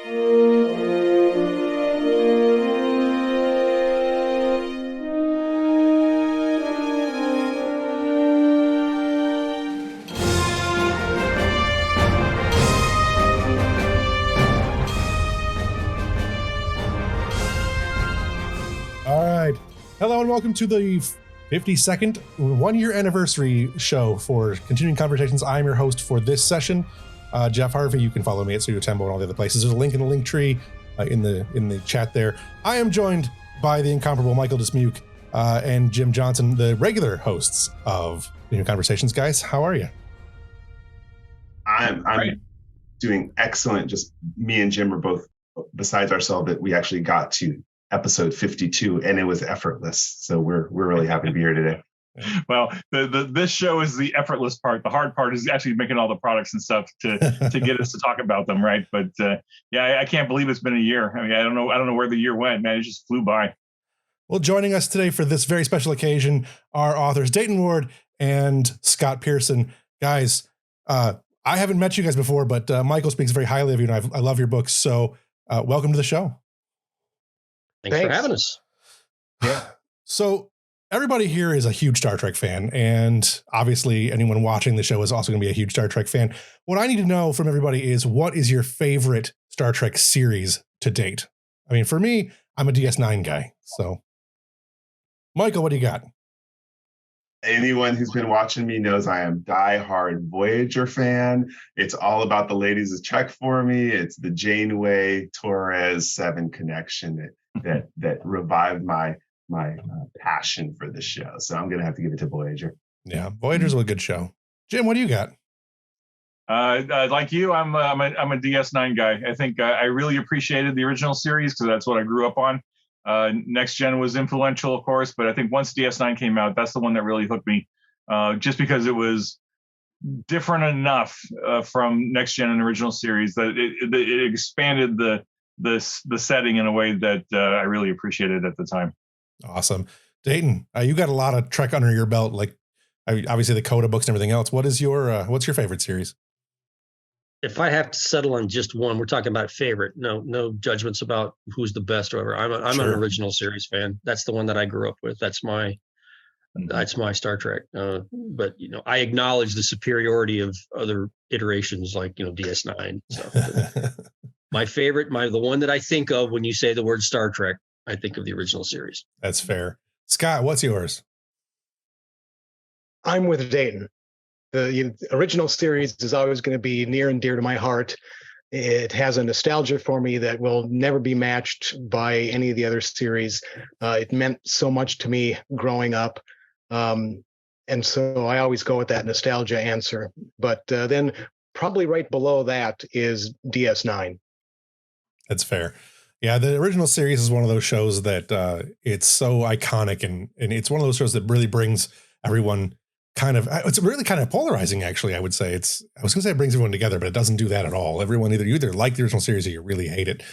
Hello and welcome to the 52nd one-year anniversary show for Continuing Conversations. I'm your host for this session, Jeff Harvey. You can follow me at Studio Tembo and all the other places. There's a link in the link tree in the chat there. I am joined by the incomparable Michael Dismuke and Jim Johnson, the regular hosts of Continuing Conversations. Guys, how are you? I'm doing excellent. Just me and Jim are both besides ourselves that we actually got to episode 52 and it was effortless. So we're really happy to be here today. Well, this show is the effortless part. The hard part is actually making all the products and stuff to get us to talk about them, right? But I can't believe it's been a year. I mean, I don't know where the year went, man. It just flew by. Well, joining us today for this very special occasion are authors Dayton Ward and Scott Pearson. Guys, I haven't met you guys before, but Michael speaks very highly of you, and I love your books. So welcome to the show. Thanks for having us. Yeah. So everybody here is a huge Star Trek fan, and obviously anyone watching the show is also going to be a huge Star Trek fan. What I need to know from everybody is, what is your favorite Star Trek series to date? I mean, for me, I'm a DS9 guy. So Michael, what do you got? Anyone who's been watching me knows I am diehard Voyager fan. It's all about the ladies of Trek for me. It's the Janeway Torres 7 connection that revived my passion for the show. So I'm gonna have to give it to Voyager. Yeah, Voyager's a good show. Jim, what do you got? Like you, I'm a DS9 guy. I think I really appreciated the original series because that's what I grew up on. Next Gen was influential, of course, but I think once DS9 came out, that's the one that really hooked me, just because it was different enough from Next Gen and original series that it expanded the setting in a way that I really appreciated at the time. Awesome. Dayton, you got a lot of Trek under your belt, like obviously the Coda books and everything else. What's your favorite series? If I have to settle on just one, we're talking about favorite. No judgments about who's the best or whatever. I'm Sure. an original series fan. That's the one that I grew up with. That's my Star Trek. But I acknowledge the superiority of other iterations like DS9. So my favorite, the one that I think of when you say the word Star Trek, I think of the original series. That's fair. Scott, what's yours? I'm with Dayton. The original series is always going to be near and dear to my heart. It has a nostalgia for me that will never be matched by any of the other series. It meant so much to me growing up. And so I always go with that nostalgia answer. But then probably right below that is DS9. That's fair. Yeah, the original series is one of those shows that it's so iconic, and it's one of those shows that really brings everyone it's really kind of polarizing, actually. I would say I was going to say it brings everyone together, but it doesn't do that at all. Everyone you either like the original series or you really hate it.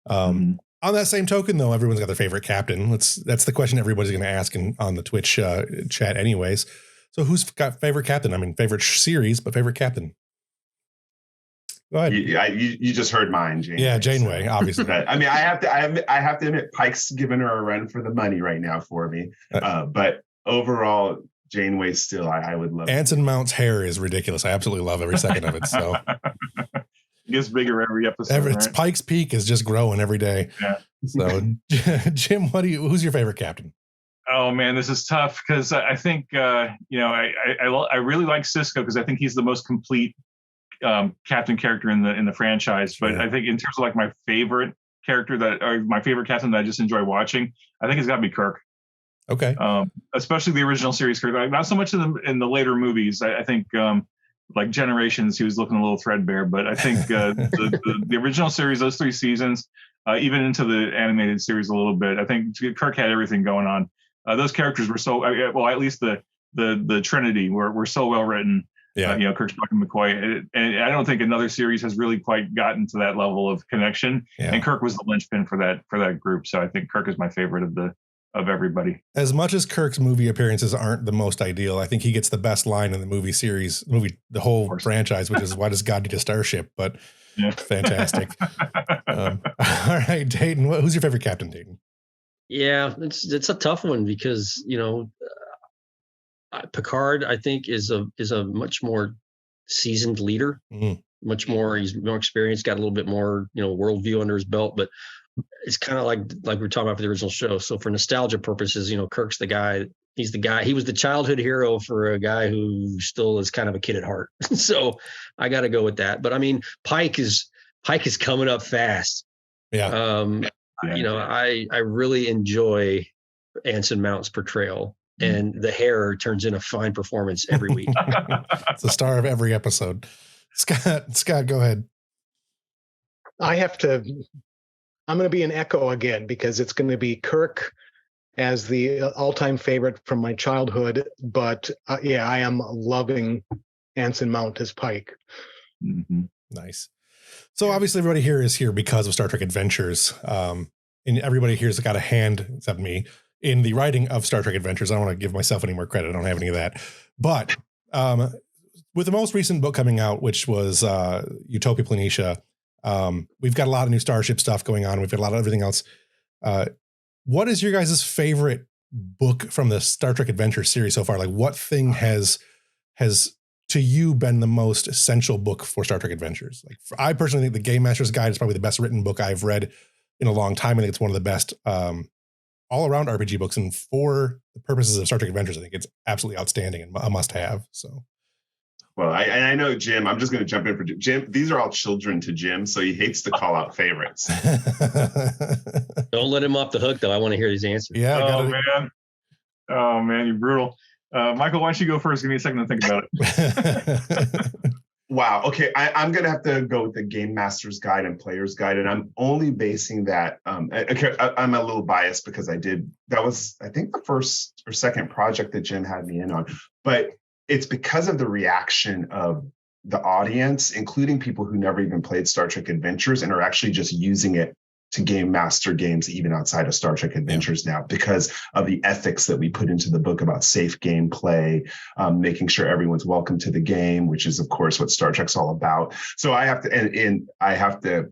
On that same token, though, everyone's got their favorite captain. That's the question everybody's going to ask on the Twitch chat anyways. So who's got favorite captain? I mean, favorite series, but favorite captain. Go ahead. You just heard mine, Janeway. Yeah, Janeway, obviously. I mean, I have to admit, Pike's giving her a run for the money right now for me. But overall, Janeway still, I would love. Anson Mount's hair is ridiculous. I absolutely love every second of it. So it gets bigger every episode. Right? Pike's Peak is just growing every day. Yeah. So Jim, who's your favorite captain? Oh man, this is tough because I think I really like Sisko because I think he's the most complete captain character in the franchise. But I think in terms of like my favorite character my favorite captain that I just enjoy watching, I think it's got to be Kirk. Okay. Especially the original series Kirk. Not so much in the later movies. I think like Generations, he was looking a little threadbare, but I think the original series, those 3 seasons, even into the animated series a little bit, I think Kirk had everything going on. Those characters were so well, at least the Trinity were so well written. Yeah. Kirk, Spock, and McCoy, and I don't think another series has really quite gotten to that level of connection. Yeah. And Kirk was the linchpin for that group. So I think Kirk is my favorite of of everybody. As much as Kirk's movie appearances aren't the most ideal, I think he gets the best line in the the whole franchise, which is, "Why does God need a starship?" But Yeah. fantastic. All right, Dayton, who's your favorite captain, Dayton? Yeah, it's a tough one because, Picard, I think, is a much more seasoned leader, he's more experienced, got a little bit more, worldview under his belt, but it's kind of like we were talking about for the original show. So for nostalgia purposes, Kirk's the guy. He's the guy. He was the childhood hero for a guy who still is kind of a kid at heart. So I got to go with that. But I mean, Pike is coming up fast. Yeah. I really enjoy Anson Mount's portrayal, and the hair turns in a fine performance every week. It's the star of every episode. Scott, go ahead. I'm going to be an echo again, because it's going to be Kirk as the all-time favorite from my childhood. But I am loving Anson Mount as Pike. Mm-hmm. Nice. So obviously everybody here is here because of Star Trek Adventures. And everybody here's got a hand, except me, in the writing of Star Trek Adventures. I don't want to give myself any more credit. I don't have any of that. But with the most recent book coming out, which was Utopia Planitia, we've got a lot of new Starship stuff going on. We've got a lot of everything else. What is your guys' favorite book from the Star Trek Adventure series so far? Like, what thing has to you been the most essential book for Star Trek Adventures? Like, I personally think the Game Master's Guide is probably the best written book I've read in a long time. I think it's one of the best all around RPG books. And for the purposes of Star Trek Adventures, I think it's absolutely outstanding and a must have. So. Well, I know Jim. I'm just going to jump in for Jim. These are all children to Jim, so he hates to call out favorites. Don't let him off the hook, though. I want to hear his answer. Yeah. Oh man, you're brutal. Michael, why don't you go first? Give me a second to think about it. Wow. Okay. I'm going to have to go with the Game Master's Guide and Player's Guide. And I'm only basing that. Okay, I'm a little biased because that was, I think, the first or second project that Jim had me in on. But it's because of the reaction of the audience, including people who never even played Star Trek Adventures and are actually just using it to game master games even outside of Star Trek Adventures now, because of the ethics that we put into the book about safe gameplay, making sure everyone's welcome to the game, which is, of course, what Star Trek's all about. So I have to, and I have to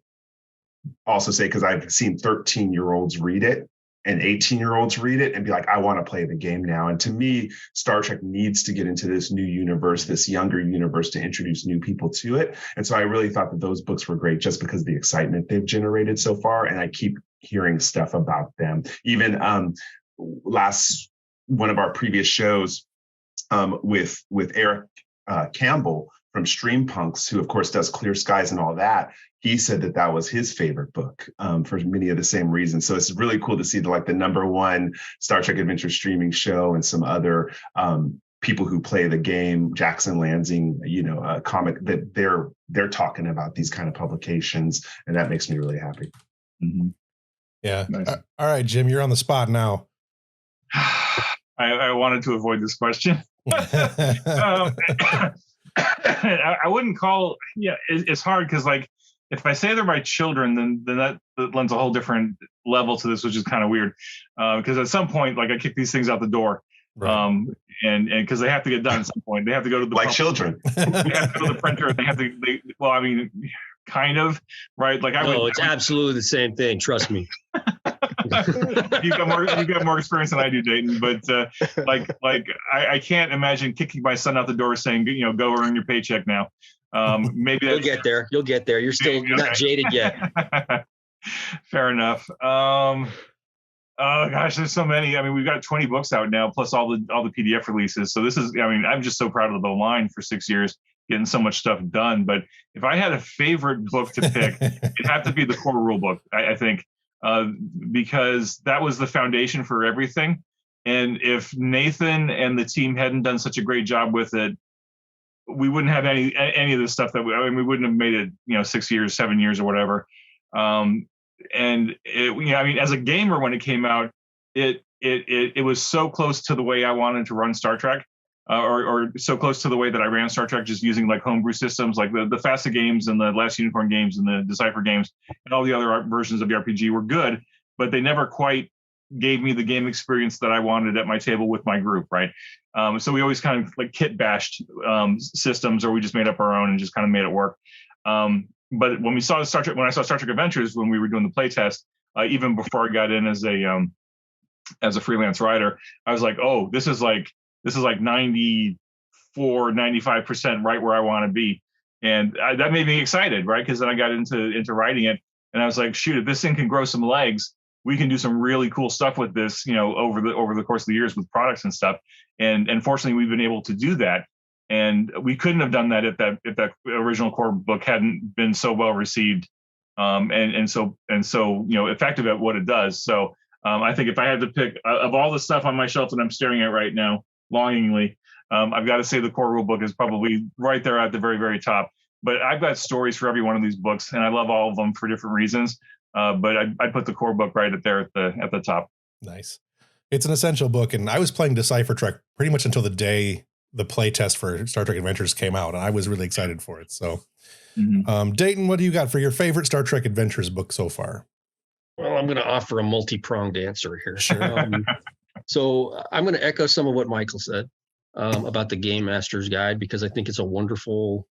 also say, because I've seen 13-year-olds read it and 18-year-olds read it and be like, I want to play the game now. And to me, Star Trek needs to get into this new universe, this younger universe, to introduce new people to it. And so I really thought that those books were great just because of the excitement they've generated so far. And I keep hearing stuff about them. Even one of our previous shows with Eric Campbell from Streampunks, who of course does Clear Skies and all that, he said that was his favorite book for many of the same reasons. So it's really cool to see the #1 Star Trek Adventure streaming show and some other people who play the game, Jackson Lansing, a comic, that they're talking about these kind of publications, and that makes me really happy. Mm-hmm. Yeah. Nice. All right, Jim, you're on the spot now. I wanted to avoid this question. I wouldn't call. Yeah, it's hard because, like, if I say they're my children, then that lends a whole different level to this, which is kind of weird. Because at some point, like, I kick these things out the door, Right. and because they have to get done at some point. They have to go to the children. They have to go to the printer. They have to. Well, I mean, kind of, right? Like, it's absolutely the same thing. Trust me. You've got more experience than I do, Dayton. But I can't imagine kicking my son out the door saying, go earn your paycheck now. Maybe you'll get there. You're still not jaded yet. Fair enough. Oh gosh, there's so many. I mean, we've got 20 books out now, plus all the PDF releases. So this is, I mean, I'm just so proud of the line for 6 years, getting so much stuff done. But if I had a favorite book to pick, it'd have to be the core rule book, I think, because that was the foundation for everything. And if Nathan and the team hadn't done such a great job with it, we wouldn't have any of the stuff that we wouldn't have made it, 6 years, 7 years, or whatever. And it, as a gamer, when it came out, it was so close to the way I wanted to run Star Trek, or so close to the way that I ran Star Trek, just using like homebrew systems, like the FASA games and the Last Unicorn games and the Decipher games and all the other versions of the RPG were good, but they never quite gave me the game experience that I wanted at my table with my group, right? So we always kind of like kit bashed systems, or we just made up our own and just kind of made it work. But when I saw Star Trek Adventures, when we were doing the play test, even before I got in as a freelance writer, I was like, oh, this is like 95% right where I want to be. And that made me excited, right? Because then I got into writing it, and I was like, shoot, if this thing can grow some legs, we can do some really cool stuff with this, over the course of the years with products and stuff. And fortunately, we've been able to do that. And we couldn't have done that if that original core book hadn't been so well received, and so effective at what it does. So I think if I had to pick of all the stuff on my shelf that I'm staring at right now, longingly, I've got to say the core rule book is probably right there at the very, very top. But I've got stories for every one of these books, and I love all of them for different reasons. But I put the core book right at the top. Nice. It's an essential book, and I was playing Decipher Trek pretty much until the day the play test for Star Trek Adventures came out, and I was really excited for it. So, Dayton, what do you got for your favorite Star Trek Adventures book so far? Well, I'm going to offer a multi-pronged answer here. Sure. So I'm going to echo some of what Michael said about the Game Master's Guide, because I think it's a wonderful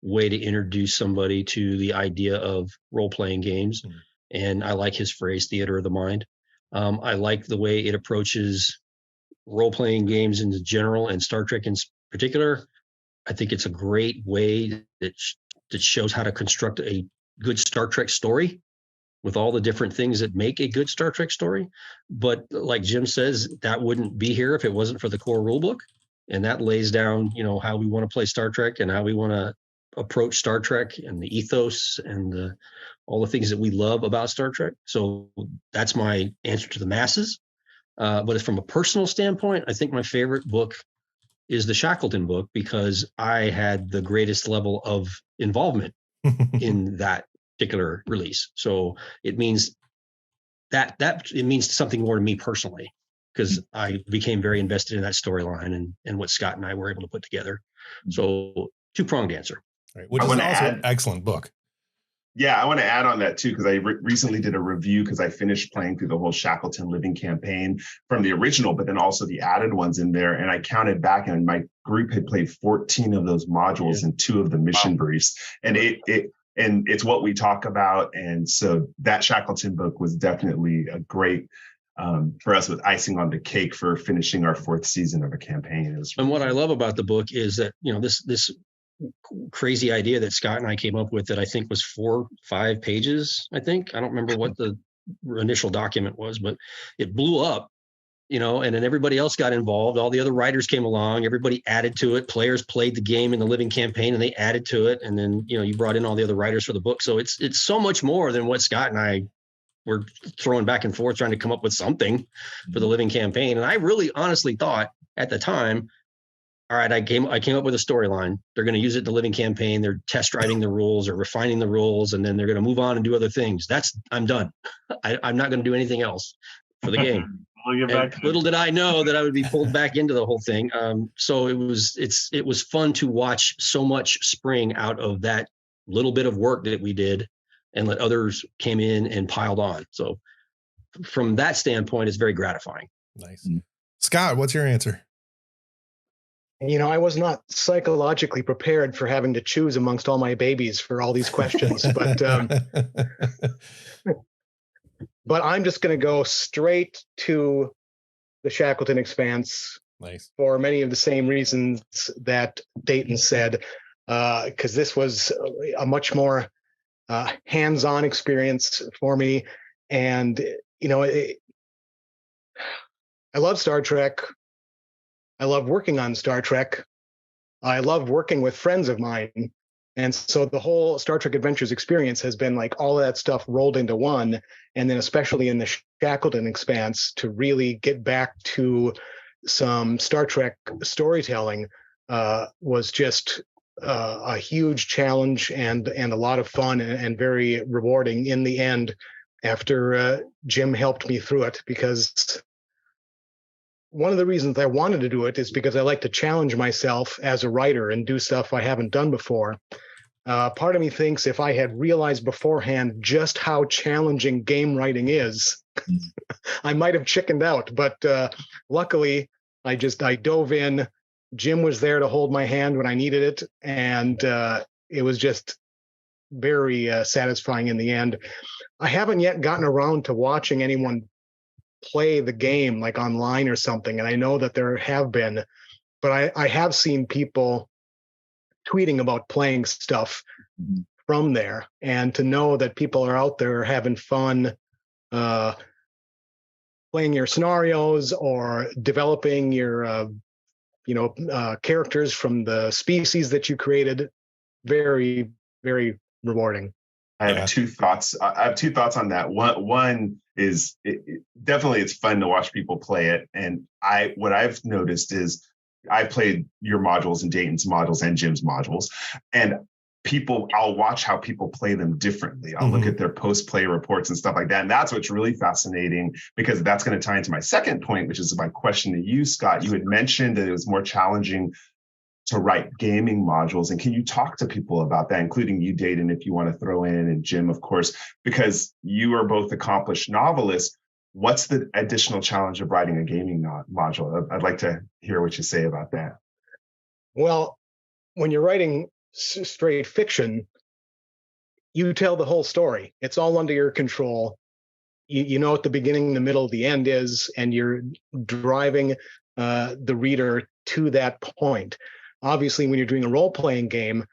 way to introduce somebody to the idea of role-playing games. And I like his phrase, theater of the mind. I like the way it approaches role-playing games in general and Star Trek in particular. I think it's a great way that shows how to construct a good Star Trek story with all the different things that make a good Star Trek story. But like Jim says, that wouldn't be here if it wasn't for the core rulebook. And that lays down, how we want to play Star Trek and how we want to approach Star Trek and the ethos and all the things that we love about Star Trek. So that's my answer to the masses. But from a personal standpoint, I think my favorite book is the Shackleton book, because I had the greatest level of involvement in that particular release. So it means that it means something more to me personally, because I became very invested in that storyline and what Scott and I were able to put together. So two-pronged answer. Right, which is also an excellent book. Yeah, I want to add on that too, because I recently did a review, because I finished playing through the whole Shackleton Living campaign from the original, but then also the added ones in there. And I counted back, and my group had played 14 of those modules and 2 of the mission briefs. And it's what we talk about. And so that Shackleton book was definitely a great for us, with icing on the cake for finishing our 4th season of a campaign. And what I love about the book is that, this crazy idea that Scott and I came up with, that I think was 4-5 pages. I don't remember what the initial document was, but it blew up, and then everybody else got involved. All the other writers came along, everybody added to it. Players played the game in the living campaign and they added to it. And then, you brought in all the other writers for the book. So it's so much more than what Scott and I were throwing back and forth, trying to come up with something for the living campaign. And I really honestly thought at the time, all right, I came up with a storyline. They're going to use it in the living campaign. They're test driving the rules or refining the rules, and then they're going to move on and do other things. I'm done. I'm not going to do anything else for the game. Little did I know that I would be pulled back into the whole thing. So it was fun to watch so much spring out of that little bit of work that we did, and let others came in and piled on. So from that standpoint, it's very gratifying. Nice. Scott, what's your answer? I was not psychologically prepared for having to choose amongst all my babies for all these questions, but I'm just going to go straight to the Shackleton Expanse. Nice. For many of the same reasons that Dayton said, because this was a much more hands-on experience for me. And, I love Star Trek. I love working on Star Trek. I love working with friends of mine. And so the whole Star Trek Adventures experience has been like all of that stuff rolled into one. And then especially in the Shackleton Expanse, to really get back to some Star Trek storytelling was just a huge challenge and a lot of fun and very rewarding in the end, after Jim helped me through it, because one of the reasons I wanted to do it is because I like to challenge myself as a writer and do stuff I haven't done before. Part of me thinks if I had realized beforehand just how challenging game writing is, I might have chickened out. But luckily, I dove in. Jim was there to hold my hand when I needed it, and it was just very satisfying in the end. I haven't yet gotten around to watching anyone play the game like online or something, and I know that there have been, but I have seen people tweeting about playing stuff from there, and to know that people are out there having fun playing your scenarios or developing your characters from the species that you created, very, very rewarding. I have two thoughts. I have two thoughts on that. One is definitely it's fun to watch people play it, and what I've noticed is I played your modules and Dayton's modules and Jim's modules, and I'll watch how people play them differently. I'll look at their post-play reports and stuff like that, and that's what's really fascinating, because that's going to tie into my second point, which is my question to you, Scott. You had mentioned that it was more challenging to write gaming modules. And can you talk to people about that, including you, Dayton, if you want to throw in, and Jim, of course, because you are both accomplished novelists. What's the additional challenge of writing a gaming module? I'd like to hear what you say about that. Well, when you're writing straight fiction, you tell the whole story. It's all under your control. You know what the beginning, the middle, the end is, and you're driving the reader to that point. Obviously, when you're doing a role-playing game,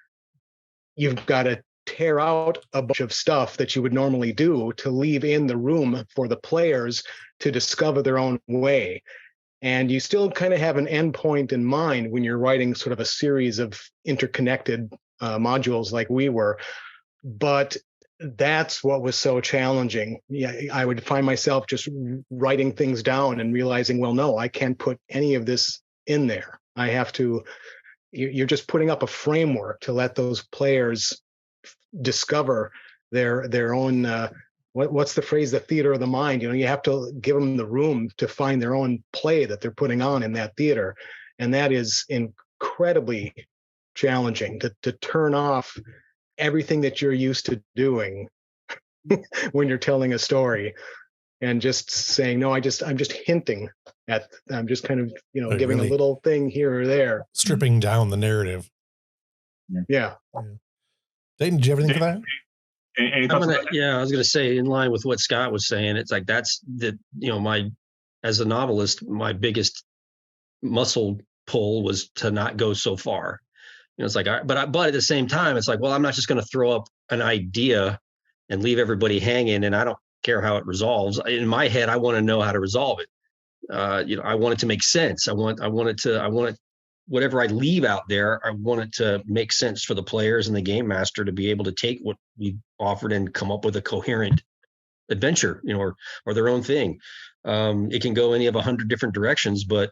you've got to tear out a bunch of stuff that you would normally do to leave in the room for the players to discover their own way. And you still kind of have an endpoint in mind when you're writing sort of a series of interconnected modules like we were. But that's what was so challenging. Yeah, I would find myself just writing things down and realizing, well, no, I can't put any of this in there. I have to. You're just putting up a framework to let those players discover their own. What's the phrase? The theater of the mind. You have to give them the room to find their own play that they're putting on in that theater, and that is incredibly challenging to turn off everything that you're used to doing when you're telling a story, and just saying, no, I'm just hinting at, I'm just kind of, giving really a little thing here or there. Stripping down the narrative. Yeah. Dayton, do you have anything for that? I was going to say, in line with what Scott was saying, it's like, that's as a novelist, my biggest muscle pull was to not go so far. It's like, but at the same time, it's like, well, I'm not just going to throw up an idea and leave everybody hanging, and I don't care how it resolves. In my head, I want to know how to resolve it. I want it to make sense. I want whatever I leave out there, I want it to make sense for the players and the game master to be able to take what we offered and come up with a coherent adventure, or their own thing. It can go any of 100 different directions, but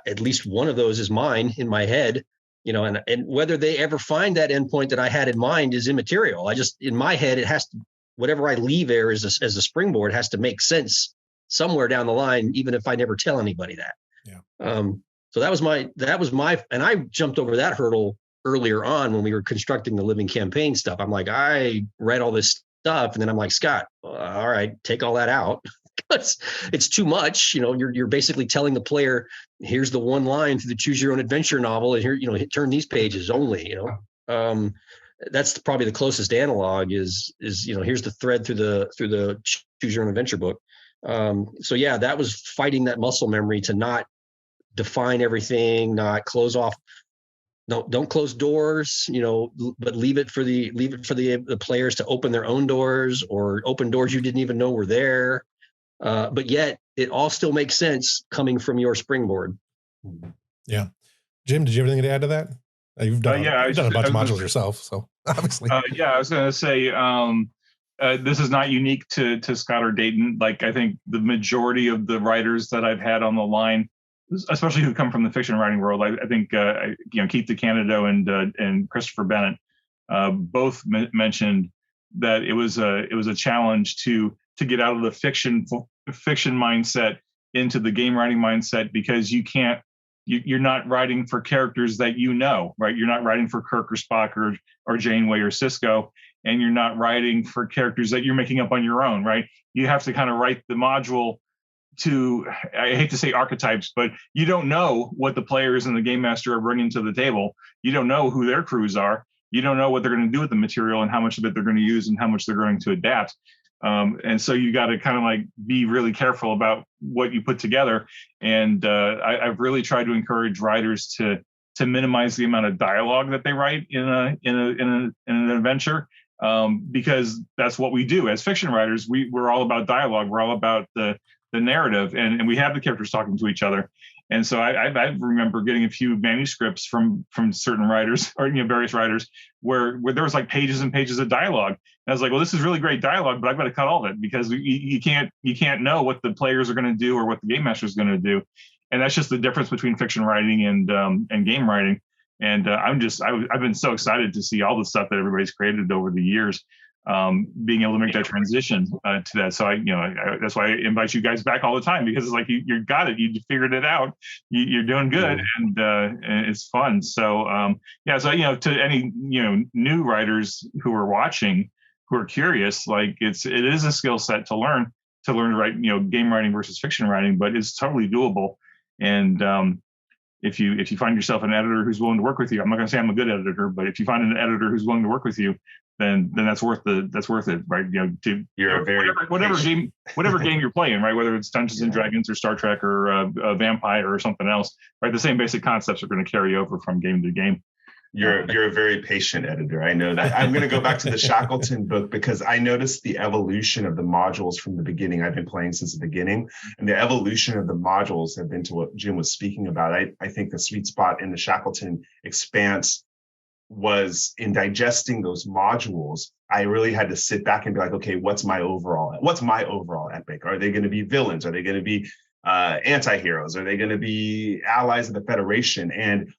at least one of those is mine in my head, and whether they ever find that endpoint that I had in mind is immaterial. In my head, it has to, whatever I leave there as a springboard has to make sense somewhere down the line, even if I never tell anybody that. Yeah. So that was my, and I jumped over that hurdle earlier on when we were constructing the living campaign stuff. I'm like, I read all this stuff, and then I'm like, Scott, all right, take all that out. It's too much. You're basically telling the player, here's the one line through the choose your own adventure novel, and here, turn these pages only. That's probably the closest analog is here's the thread through the choose your own adventure book. So yeah, that was fighting that muscle memory to not define everything, not close off. No, don't close doors, but leave it for the players to open their own doors, or open doors you didn't even know were there. But yet it all still makes sense coming from your springboard. Yeah. Jim, did you have anything to add to that? You've done, you've done a bunch of modules yourself, so obviously. I was going to say, this is not unique to Scott or Dayton. Like, I think the majority of the writers that I've had on the line, especially who come from the fiction writing world, I think Keith DeCandido and Christopher Bennett both mentioned that it was a challenge to get out of the fiction mindset into the game writing mindset, because you can't you're not writing for characters that right? You're not writing for Kirk or Spock or Janeway or Cisco, and you're not writing for characters that you're making up on your own, right? You have to kind of write the module to, I hate to say archetypes, but you don't know what the players and the game master are bringing to the table. You don't know who their crews are. You don't know what they're going to do with the material and how much of it they're going to use and how much they're going to adapt. And so you got to kind of like be really careful about what you put together. And I've really tried to encourage writers to minimize the amount of dialogue that they write in an adventure, because that's what we do as fiction writers. We're all about dialogue. We're all about the narrative, and we have the characters talking to each other. And so I remember getting a few manuscripts from certain writers or various writers where there was like pages and pages of dialogue. And I was like, well, this is really great dialogue, but I've got to cut all of it because you can't know what the players are going to do or what the game master is going to do. And that's just the difference between fiction writing and game writing. And I've been so excited to see all the stuff that everybody's created over the years, being able to make that transition to that. So that's why I invite you guys back all the time, because it's like you got it, you figured it out, you're doing good, and it's fun. So so to any new writers who are watching, who are curious, like it is a skill set to learn to write game writing versus fiction writing, but it's totally doable. And if you find yourself an editor who's willing to work with you, I'm not going to say I'm a good editor, but if you find an editor who's willing to work with you, then that's worth it, right? You're a very whatever game you're playing, right? Whether it's Dungeons and Dragons or Star Trek or a Vampire or something else, right? The same basic concepts are going to carry over from game to game. You're a very patient editor. I know that. I'm going to go back to the Shackleton book because I noticed the evolution of the modules from the beginning. I've been playing since the beginning, and the evolution of the modules have been to what Jim was speaking about. I think the sweet spot in the Shackleton expanse was in digesting those modules. I really had to sit back and be like, okay, what's my overall epic? Are they going to be villains? Are they going to be anti-heroes? Are they going to be allies of the Federation? And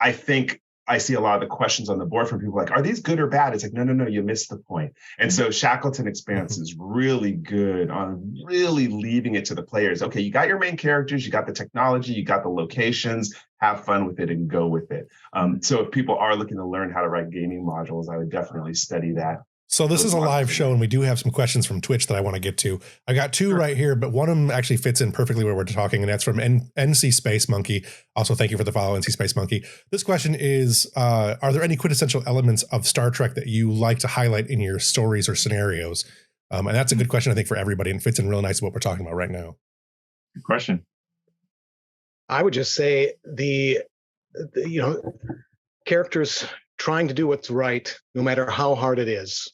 I think I see a lot of the questions on the board from people like, are these good or bad? It's like, no, you missed the point. And so Shackleton Expanse is really good on really leaving it to the players. Okay, you got your main characters, you got the technology, you got the locations, have fun with it and go with it. So if people are looking to learn how to write gaming modules, I would definitely study that. So this is a live show, and we do have some questions from Twitch that I want to get to. I got two right here, but one of them actually fits in perfectly where we're talking, and that's from NC Space Monkey. Also, thank you for the follow, NC Space Monkey. This question is, are there any quintessential elements of Star Trek that you like to highlight in your stories or scenarios? And that's a good question, I think, for everybody, and fits in really nice to what we're talking about right now. Good question. I would just say the characters trying to do what's right, no matter how hard it is.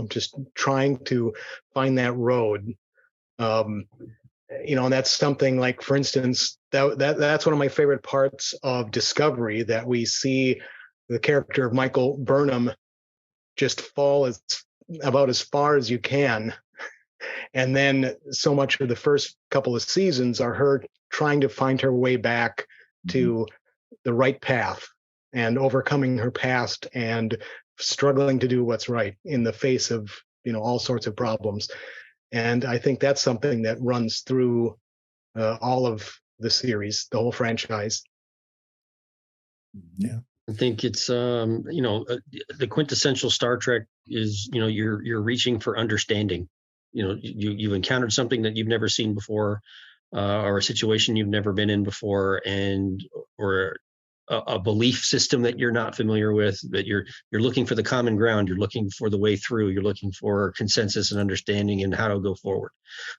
Just trying to find that road. And that's something like, for instance, that's one of my favorite parts of Discovery, that we see the character of Michael Burnham just fall about as far as you can. And then so much of the first couple of seasons are her trying to find her way back to the right path and overcoming her past and struggling to do what's right in the face of all sorts of problems. And I think that's something that runs through all of the series, the whole franchise. Yeah, I think it's the quintessential Star Trek is you're reaching for understanding. You've encountered something that you've never seen before, or a situation you've never been in before, or a belief system that you're not familiar with, that you're looking for the common ground, you're looking for the way through, you're looking for consensus and understanding and how to go forward.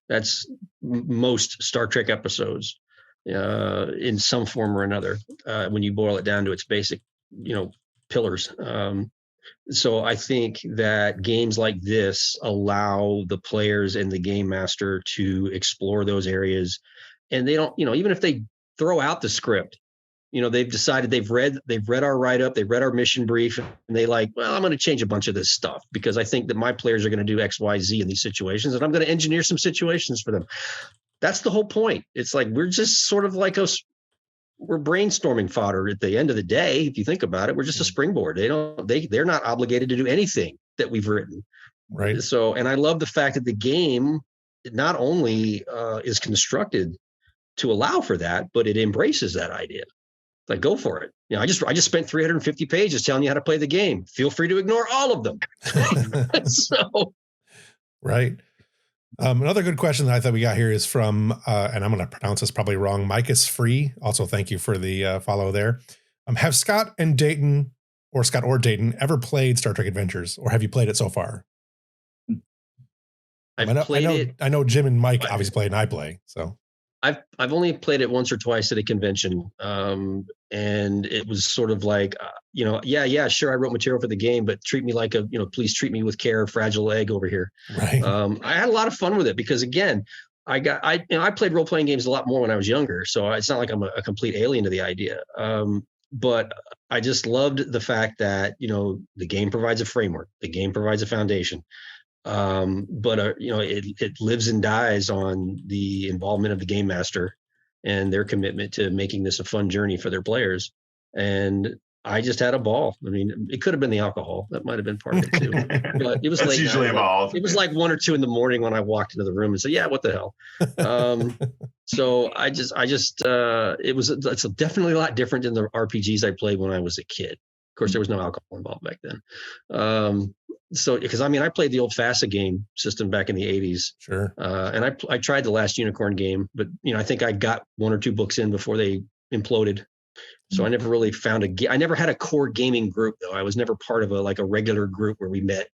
That's most Star Trek episodes in some form or another, when you boil it down to its basic, pillars. So I think that games like this allow the players and the game master to explore those areas. And they don't, even if they throw out the script, they've decided they've read our write-up, they've read our mission brief, and they I'm going to change a bunch of this stuff because I think that my players are going to do X, Y, Z in these situations, and I'm going to engineer some situations for them. That's the whole point. It's like we're just sort of like we're brainstorming fodder at the end of the day. If you think about it, we're just a springboard. They're not obligated to do anything that we've written. Right. So, and I love the fact that the game not only is constructed to allow for that, but it embraces that idea. Like, go for it. I just spent 350 pages telling you how to play the game. Feel free to ignore all of them. So, right. Another good question that I thought we got here is from, and I'm going to pronounce this probably wrong, Mike is Free. Also, thank you for the follow there. Have Scott or Dayton ever played Star Trek Adventures, or have you played it so far? I know Jim and Mike obviously play, and I play. So I've only played it once or twice at a convention, and it was sort of like, yeah, sure, I wrote material for the game, but treat me like please treat me with care, fragile egg over here. Right. I had a lot of fun with it because, again, I played role playing games a lot more when I was younger, so it's not like I'm a complete alien to the idea. But I just loved the fact that the game provides a framework, the game provides a foundation. But it lives and dies on the involvement of the game master and their commitment to making this a fun journey for their players. And I just had a ball. I mean, it could have been the alcohol. That might have been part of it too. But it was That's late usually night. involved. It was like 1 or 2 in the morning when I walked into the room and said, "Yeah, what the hell?" So it's definitely a lot different than the RPGs I played when I was a kid. Of course, there was no alcohol involved back then. So, because I played the old FASA game system back in the 80s. Sure. And I tried the last Unicorn game, but I think I got 1 or 2 books in before they imploded. So I never really found I never had a core gaming group though. I was never part of a regular group where we met,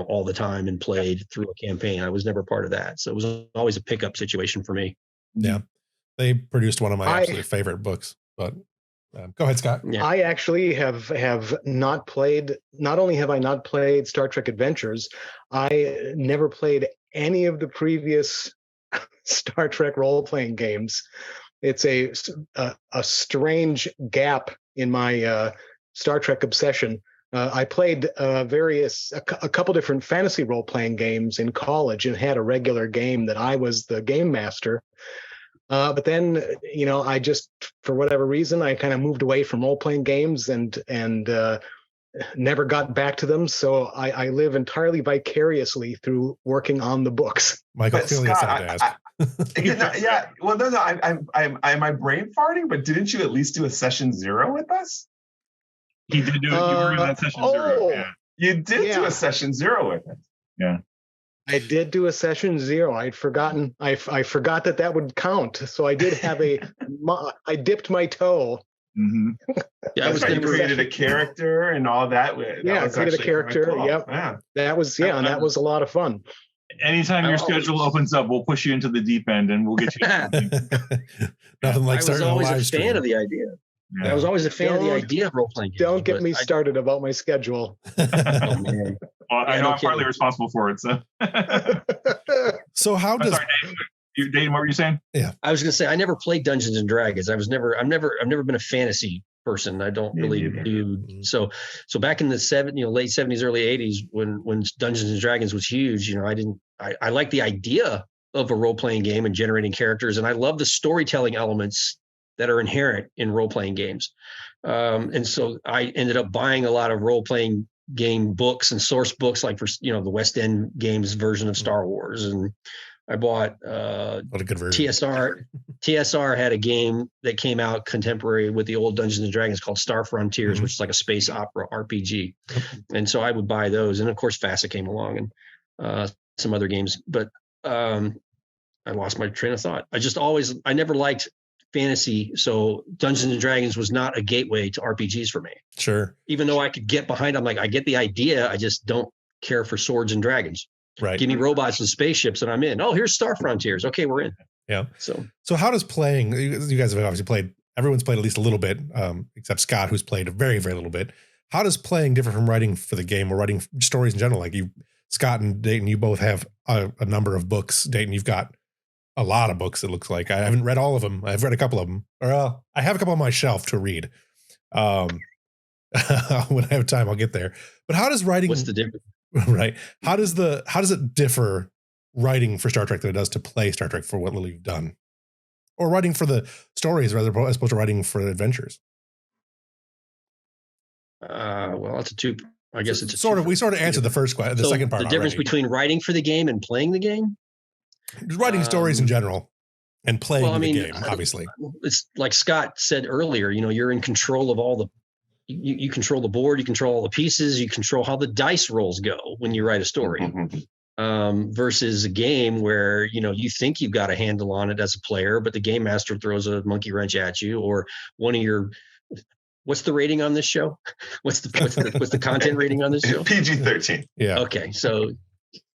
all the time and played through a campaign. I was never part of that. So it was always a pickup situation for me. Yeah. They produced one of my absolute favorite books, but go ahead, Scott. Yeah. I actually have not played. Not only have I not played Star Trek Adventures, I never played any of the previous Star Trek role-playing games. It's a strange gap in my Star Trek obsession. I played a couple different fantasy role-playing games in college and had a regular game that I was the game master. But then, I just, for whatever reason, I kind of moved away from role-playing games and never got back to them. So I live entirely vicariously through working on the books. Michael, I feel like to ask. Yeah. Well, no. I'm my brain farting, but didn't you at least do a session 0 with us? He did do it. You were in that session 0. Yeah. You did do a session 0 with us. Yeah. I did do a session 0. I'd forgotten. I forgot that would count. So I did have I dipped my toe. Mm-hmm. Yeah, I created a character and all that. I created a character. Cool. Yep. Yeah. That was and that was a lot of fun. Anytime your schedule opens up, we'll push you into the deep end and we'll get you. Nothing like starting a live stream. I was always a fan of the idea. Yeah. I was always a fan of the idea of role-playing games. Don't get me started about my schedule. Oh, man. Well, I know I'm partly responsible for it. So how does... Sorry, Dayton, what were you saying? Yeah, I was going to say I never played Dungeons and Dragons. I've never been a fantasy person. I don't really do so. So back in the late 70s, early 80s, when Dungeons and Dragons was huge, I like the idea of a role-playing game and generating characters, and I love the storytelling elements that are inherent in role-playing games. And so I ended up buying a lot of role-playing game books and source books, like for the West End Games version of Star Wars, and I bought what a good version. TSR had a game that came out contemporary with the old Dungeons and Dragons called Star Frontiers, which is like a space opera RPG. And so I would buy those. And of course, FASA came along and some other games. But I lost my train of thought. I never liked fantasy. So Dungeons and Dragons was not a gateway to RPGs for me. Sure. Even though I could get behind, I'm like, I get the idea. I just don't care for swords and dragons. Right. Give me robots and spaceships and I'm in. Oh, here's Star Frontiers. Okay, we're in. Yeah. So how does playing, you guys have obviously played, everyone's played at least a little bit, except Scott, who's played a very, very little bit. How does playing differ from writing for the game or writing stories in general? Like Scott and Dayton, you both have a number of books. Dayton, you've got a lot of books, it looks like. I haven't read all of them. I've read a couple of them. Or I have a couple on my shelf to read. When I have time, I'll get there. But how does writing... What's the difference? Right. How does it differ writing for Star Trek than it does to play Star Trek for what little you've done? Or writing for the stories rather as opposed to writing for the adventures? Well, it's I guess it's we sort of answered the first question, the second part. The difference between writing for the game and playing the game? Just writing stories in general. And playing the game, obviously. It's like Scott said earlier, you're in control of all the, you control the board, you control all the pieces, you control how the dice rolls go when you write a story. Versus a game where, you think you've got a handle on it as a player, but the game master throws a monkey wrench at you, or one of your, what's the rating on this show? What's the content rating on this show? PG-13. Yeah. Okay. So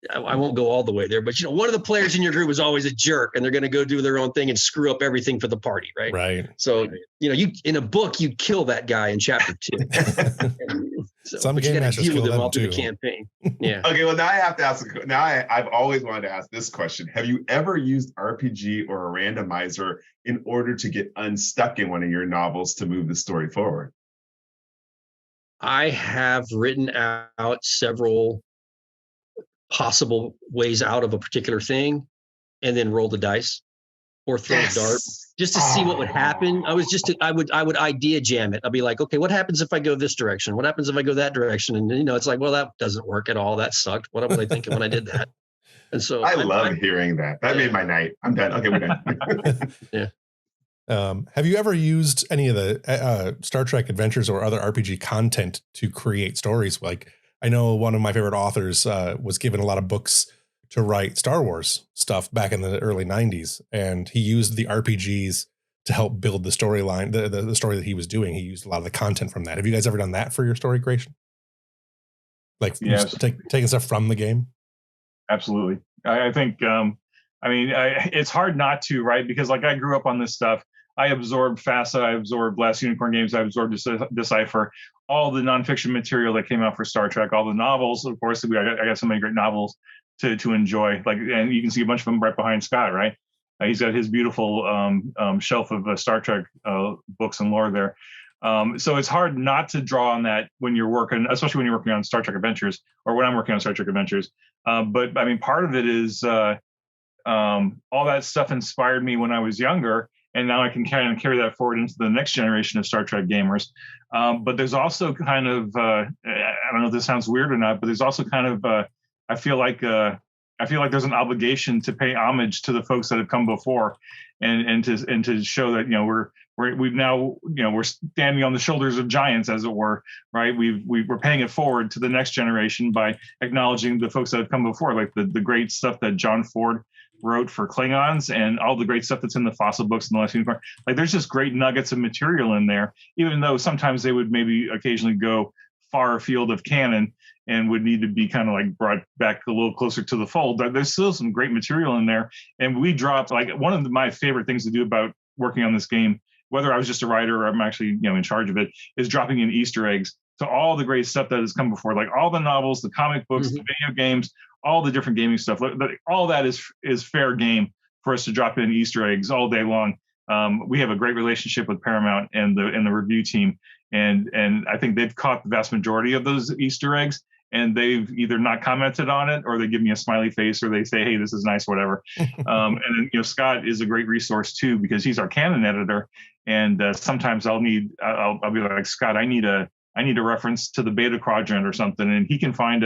I won't go all the way there, but one of the players in your group is always a jerk, and they're going to go do their own thing and screw up everything for the party, right? Right. So you in a book you kill that guy in chapter 2. Some game masters kill them all too. through the campaign. Yeah. Okay. Well, now I have to ask. I've always wanted to ask this question: have you ever used RPG or a randomizer in order to get unstuck in one of your novels to move the story forward? I have written out several possible ways out of a particular thing, and then roll the dice or throw a dart just to see what would happen. I would idea jam it. I'd be like, okay, what happens if I go this direction? What happens if I go that direction? And it's like, well, that doesn't work at all. That sucked. What was I thinking when I did that? And so I love hearing that. That made my night. I'm done. Okay, we're done. Yeah. Have you ever used any of the Star Trek Adventures or other RPG content to create stories? Like, I know one of my favorite authors was given a lot of books to write Star Wars stuff back in the early 90s. And he used the RPGs to help build the storyline, the story that he was doing. He used a lot of the content from that. Have you guys ever done that for your story creation? Like taking stuff from the game? Absolutely. I think, it's hard not to, right? Because I grew up on this stuff. I absorbed FASA, I absorbed Last Unicorn Games, I absorbed Decipher, all the nonfiction material that came out for Star Trek, all the novels. Of course, I got so many great novels to enjoy. And you can see a bunch of them right behind Scott, right? He's got his beautiful shelf of Star Trek books and lore there. So it's hard not to draw on that when you're working, especially when you're working on Star Trek Adventures, or when I'm working on Star Trek Adventures. But part of it is all that stuff inspired me when I was younger. And now I can kind of carry that forward into the next generation of Star Trek gamers. But there's also kind of, I don't know if this sounds weird or not, but there's also kind of, I feel like there's an obligation to pay homage to the folks that have come before, and to show that we're standing on the shoulders of giants, as it were, right? We're paying it forward to the next generation by acknowledging the folks that have come before, like the great stuff that John Ford wrote for Klingons, and all the great stuff that's in the Fossil books and the Last Unicorn. Like, there's just great nuggets of material in there, even though sometimes they would maybe occasionally go far afield of canon and would need to be kind of brought back a little closer to the fold. There's still some great material in there. And we dropped, one of my favorite things to do about working on this game, whether I was just a writer or I'm actually in charge of it, is dropping in Easter eggs to all the great stuff that has come before, like all the novels, the comic books, the video games, all the different gaming stuff. All that is fair game for us to drop in Easter eggs all day long. We have a great relationship with Paramount and the review team, and I think they've caught the vast majority of those Easter eggs, and they've either not commented on it, or they give me a smiley face, or they say, "Hey, this is nice," whatever. And then Scott is a great resource too, because he's our canon editor, and sometimes I'll be like, "Scott, I need a reference to the Beta Quadrant or something," and he can find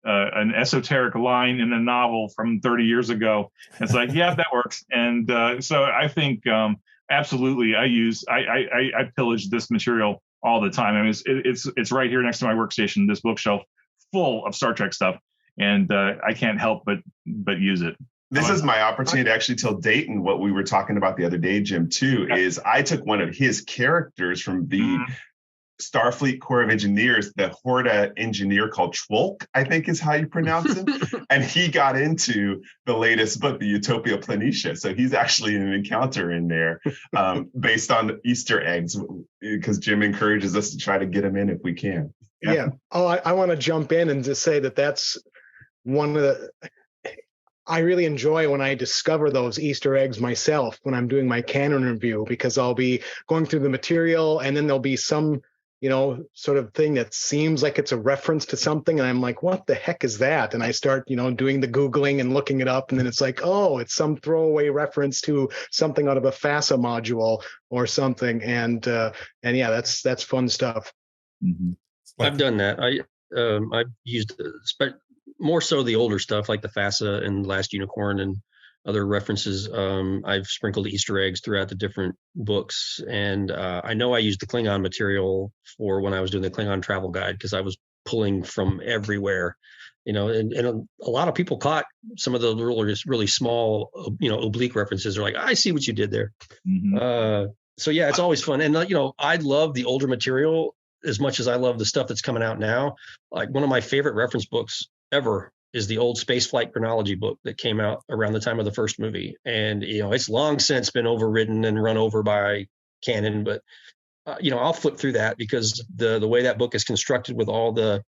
an esoteric line in a novel from 30 years ago. It's like, yeah, that works. And so I think absolutely, I pillage this material all the time. I mean, it's right here next to my workstation, this bookshelf full of Star Trek stuff, and I can't help but use it. This is my opportunity to actually tell Dayton what we were talking about the other day, Jim, too, is I took one of his characters from the Starfleet Corps of Engineers, the Horta engineer called Chwolk, I think is how you pronounce him. And he got into the latest book, the Utopia Planitia. So he's actually an encounter in there based on Easter eggs, because Jim encourages us to try to get them in if we can. Yeah. Oh, I want to jump in and just say that's one of the... I really enjoy when I discover those Easter eggs myself when I'm doing my canon review, because I'll be going through the material and then there'll be some sort of thing that seems like it's a reference to something. And I'm like, what the heck is that? And I start, doing the Googling and looking it up. And then it's like, oh, it's some throwaway reference to something out of a FASA module or something. And yeah, that's fun stuff. Mm-hmm. I've done that. I've used more so the older stuff like the FASA and Last Unicorn and other references. I've sprinkled Easter eggs throughout the different books, and I know I used the Klingon material for when I was doing the Klingon travel guide, because I was pulling from everywhere, and a lot of people caught some of the really small, oblique references. They're like, I see what you did there. Mm-hmm. So yeah, it's always fun. And I love the older material as much as I love the stuff that's coming out now. Like, one of my favorite reference books ever is the old Spaceflight Chronology book that came out around the time of the first movie. And, it's long since been overridden and run over by canon, but I'll flip through that, because the way that book is constructed, with all the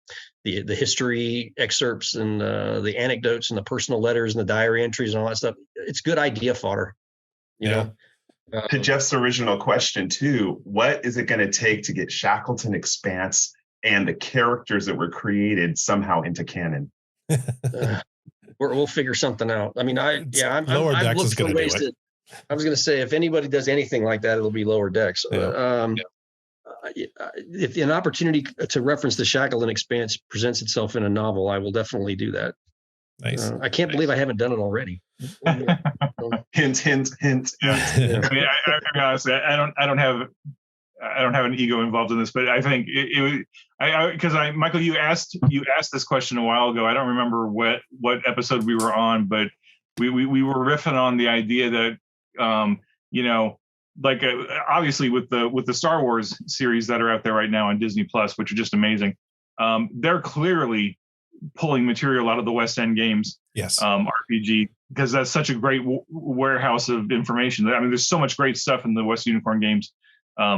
history excerpts and the anecdotes and the personal letters and the diary entries and all that stuff, it's good idea fodder, you know. To Jeff's original question too, what is it going to take to get Shackleton Expanse and the characters that were created somehow into canon? We'll figure something out. I mean, Lower I've Decks looked is for going to ways do it. I was going to say, if anybody does anything like that, it'll be Lower Decks. If an opportunity to reference the Shackleton Expanse presents itself in a novel, I will definitely do that. Nice. I can't believe I haven't done it already. Hint, hint, hint. Yeah. I mean, I honestly, I don't have an ego involved in this, but I think because Michael, you asked this question a while ago. I don't remember what episode we were on, but we were riffing on the idea that obviously with the Star Wars series that are out there right now on Disney Plus, which are just amazing. They're clearly pulling material out of the West End games, yes, RPG, because that's such a great warehouse of information. I mean, there's so much great stuff in the West Unicorn games,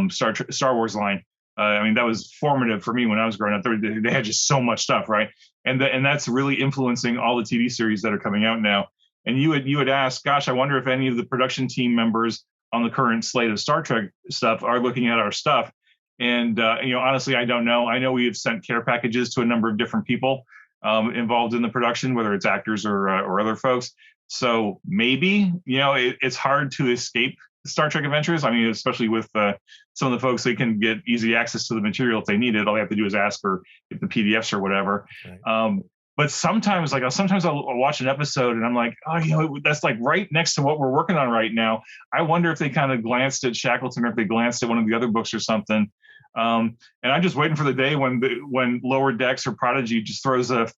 Star Wars line. I mean, that was formative for me when I was growing up. They had just so much stuff, right? And that's really influencing all the TV series that are coming out now. And you had asked, gosh, I wonder if any of the production team members on the current slate of Star Trek stuff are looking at our stuff. And honestly, I don't know. I know we have sent care packages to a number of different people involved in the production, whether it's actors or other folks. So maybe, it's hard to escape Star Trek Adventures. I mean, especially with some of the folks, they can get easy access to the material if they need it. All they have to do is ask or get the PDFs or whatever. Right. But sometimes I'll watch an episode and I'm like, oh, that's like right next to what we're working on right now. I wonder if they kind of glanced at Shackleton, or if they glanced at one of the other books or something. And I'm just waiting for the day when Lower Decks or Prodigy just throws a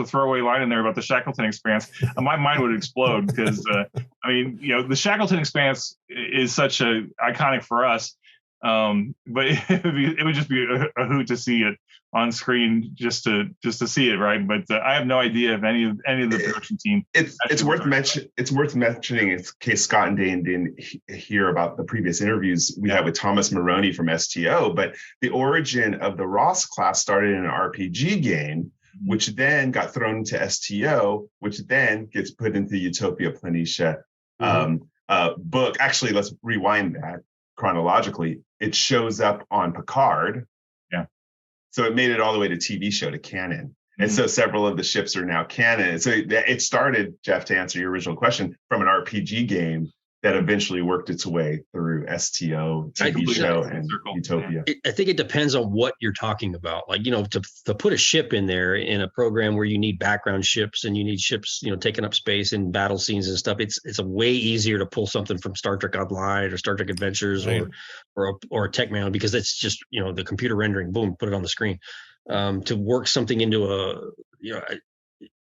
throwaway line in there about the Shackleton Expanse. My mind would explode, because the Shackleton Expanse is such a iconic for us. But it would just be a hoot to see it on screen, just to see it, right? But I have no idea if any of the production team. It's worth mentioning in case Scott and Dane didn't hear about the previous interviews we had with Thomas Maroney from STO. But the origin of the Ross class started in an RPG game, which then got thrown into STO, which then gets put into Utopia Planitia book. Actually, let's rewind that chronologically. It shows up on Picard. Yeah. So it made it all the way to TV show, to canon. And so several of the ships are now canon. So it started, Jeff, to answer your original question, from an RPG game that eventually worked its way through STO, TV show, and Utopia. I think it depends on what you're talking about. Like, to put a ship in there in a program where you need background ships and you need ships, taking up space in battle scenes and stuff, it's a way easier to pull something from Star Trek Online or Star Trek Adventures, right, or a tech manual, because it's just, the computer rendering, boom, put it on the screen. To work something into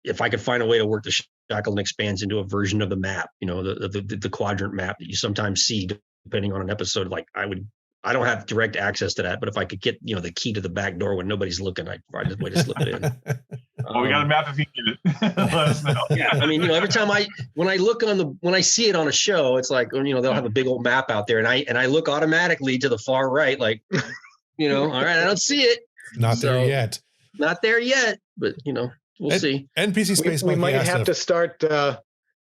if I could find a way to work the Shackleton Expanse into a version of the map, the quadrant map that you sometimes see depending on an episode, like I don't have direct access to that, but if I could get, the key to the back door when nobody's looking, I'd find a way to slip it in. Well, we got a map if you need it. Let us know. Yeah. I mean, every time when I see it on a show, it's like, they'll have a big old map out there, and I look automatically to the far right, like, all right, I don't see it. Not there yet. Not there yet, but we'll see. NPC Space Monkey. We might have to start.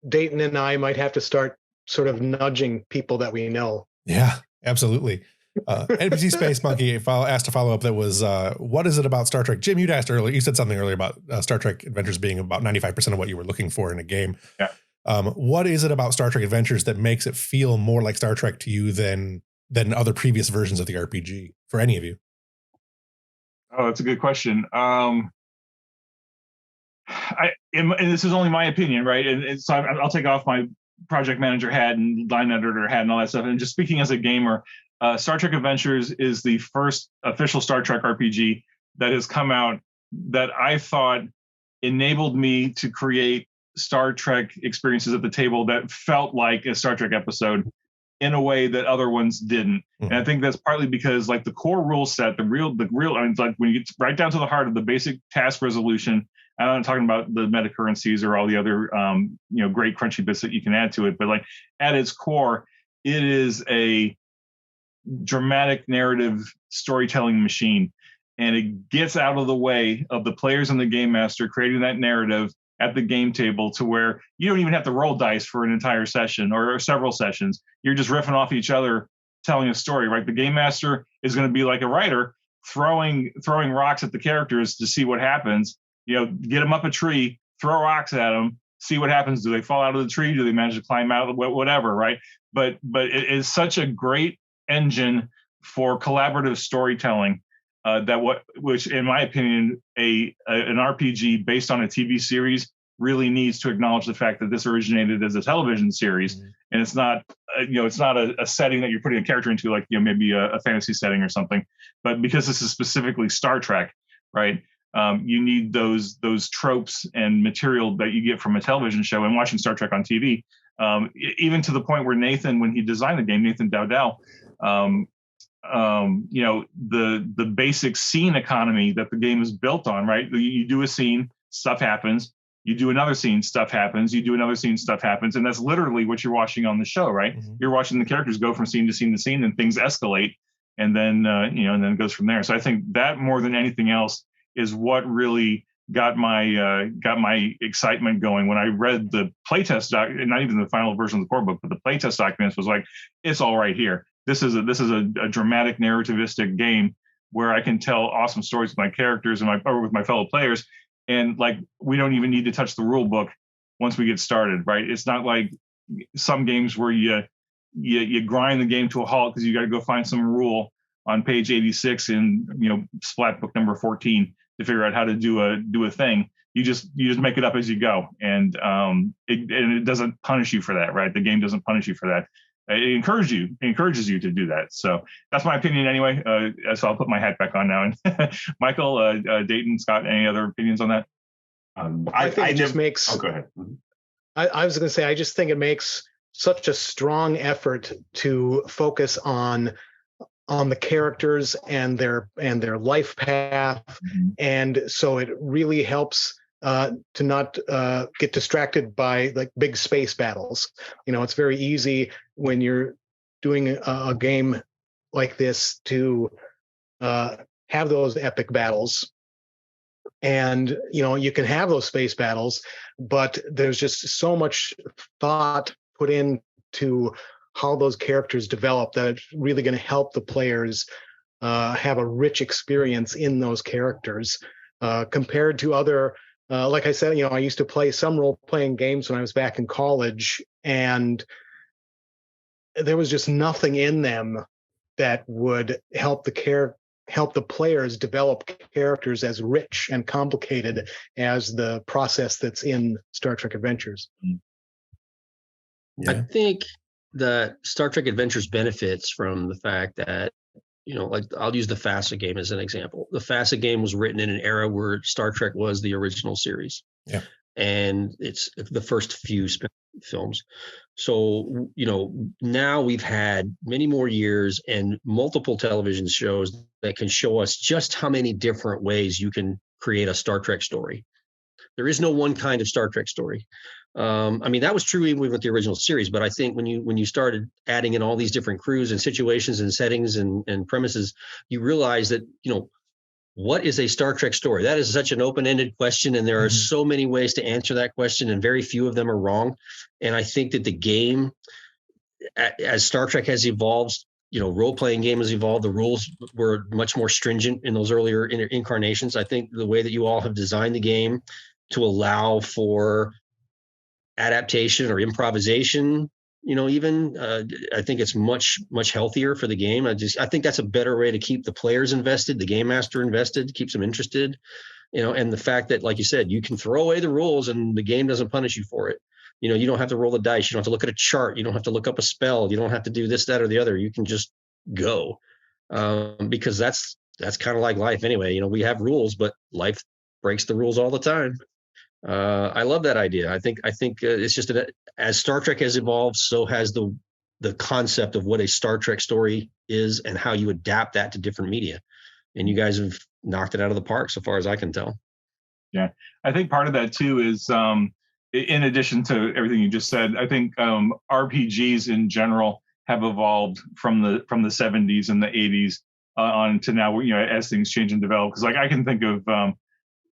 Dayton and I might have to start sort of nudging people that we know. Yeah, absolutely. NPC Space Monkey asked a follow up that was, what is it about Star Trek? Jim, you'd asked earlier. You said something earlier about Star Trek Adventures being about 95% of what you were looking for in a game. Yeah. What is it about Star Trek Adventures that makes it feel more like Star Trek to you than other previous versions of the RPG, for any of you? Oh, that's a good question. and this is only my opinion, right? And so I'll take off my project manager hat and line editor hat and all that stuff. And just speaking as a gamer, Star Trek Adventures is the first official Star Trek RPG that has come out that I thought enabled me to create Star Trek experiences at the table that felt like a Star Trek episode in a way that other ones didn't. And I think that's partly because like the core rule set, the real, I mean, like when you get right down to the heart of the basic task resolution, I'm not talking about the meta currencies or all the other, great crunchy bits that you can add to it. But like at its core, it is a dramatic narrative storytelling machine. And it gets out of the way of the players and the game master creating that narrative at the game table to where you don't even have to roll dice for an entire session or several sessions. You're just riffing off each other, telling a story, right? The game master is going to be like a writer throwing rocks at the characters to see what happens. Get them up a tree, throw rocks at them, see what happens. Do they fall out of the tree? Do they manage to climb out? Whatever, right? But it is such a great engine for collaborative storytelling. Which in my opinion, an RPG based on a TV series really needs to acknowledge the fact that this originated as a television series, and it's not, it's not a setting that you're putting a character into, like maybe a fantasy setting or something. But because this is specifically Star Trek, right? You need those tropes and material that you get from a television show and watching Star Trek on TV. Even to the point where Nathan, when he designed the game, Nathan Dowdell. The basic scene economy that the game is built on, right? You do a scene, stuff happens. You do another scene, stuff happens. You do another scene, stuff happens. And that's literally what you're watching on the show, right? You're watching the characters go from scene to scene to scene, and things escalate. And then, and then it goes from there. So I think that more than anything else is what really got my excitement going when I read the playtest doc, not even the final version of the core book, but the playtest documents was like, it's all right here. This is a dramatic narrativistic game where I can tell awesome stories with my characters and with my fellow players. And like, we don't even need to touch the rule book once we get started, right? It's not like some games where you grind the game to a halt because you got to go find some rule on page 86 in splat book number 14 to figure out how to do a thing. You just make it up as you go, and it doesn't punish you for that, right? The game doesn't punish you for that. It encourages you to do that. So that's my opinion anyway. So I'll put my hat back on now. And Michael, Dayton, Scott, any other opinions on that? I think it just makes. Oh, go ahead. I was going to say, I just think it makes such a strong effort to focus on the characters and their life path, and so it really helps to not get distracted by like big space battles. It's very easy when you're doing a game like this to have those epic battles, and you can have those space battles, but there's just so much thought put into how those characters develop that it's really going to help the players have a rich experience in those characters compared to other. Like I said, I used to play some role-playing games when I was back in college, and there was just nothing in them that would help the players develop characters as rich and complicated as the process that's in Star Trek Adventures. Yeah. I think that Star Trek Adventures benefits from the fact that, like I'll use the FASA game as an example. The FASA game was written in an era where Star Trek was the original series. Yeah. And it's the first few films. So, now we've had many more years and multiple television shows that can show us just how many different ways you can create a Star Trek story. There is no one kind of Star Trek story. That was true even with the original series, but I think when you started adding in all these different crews and situations and settings and premises, you realize that, what is a Star Trek story? That is such an open-ended question, and there are so many ways to answer that question, and very few of them are wrong. And I think that the game, as Star Trek has evolved, role-playing game has evolved. The rules were much more stringent in those earlier incarnations. I think the way that you all have designed the game to allow for adaptation or improvisation, I think it's much healthier for the game. I think that's a better way to keep the players invested, the game master invested, keeps them interested. and the fact that, like you said, you can throw away the rules and the game doesn't punish you for it. You don't have to roll the dice. You don't have to look at a chart. You don't have to look up a spell. You don't have to do this, that, or the other. You can just go, because that's kind of like life anyway. We have rules, but life breaks the rules all the time. I love that idea. I think it's just that as Star Trek has evolved, so has the concept of what a Star Trek story is and how you adapt that to different media. And you guys have knocked it out of the park so far as I can tell. Yeah, I think part of that too is, in addition to everything you just said, I think RPGs in general have evolved from the 70s and the 80s on to now, as things change and develop. Because I can think of the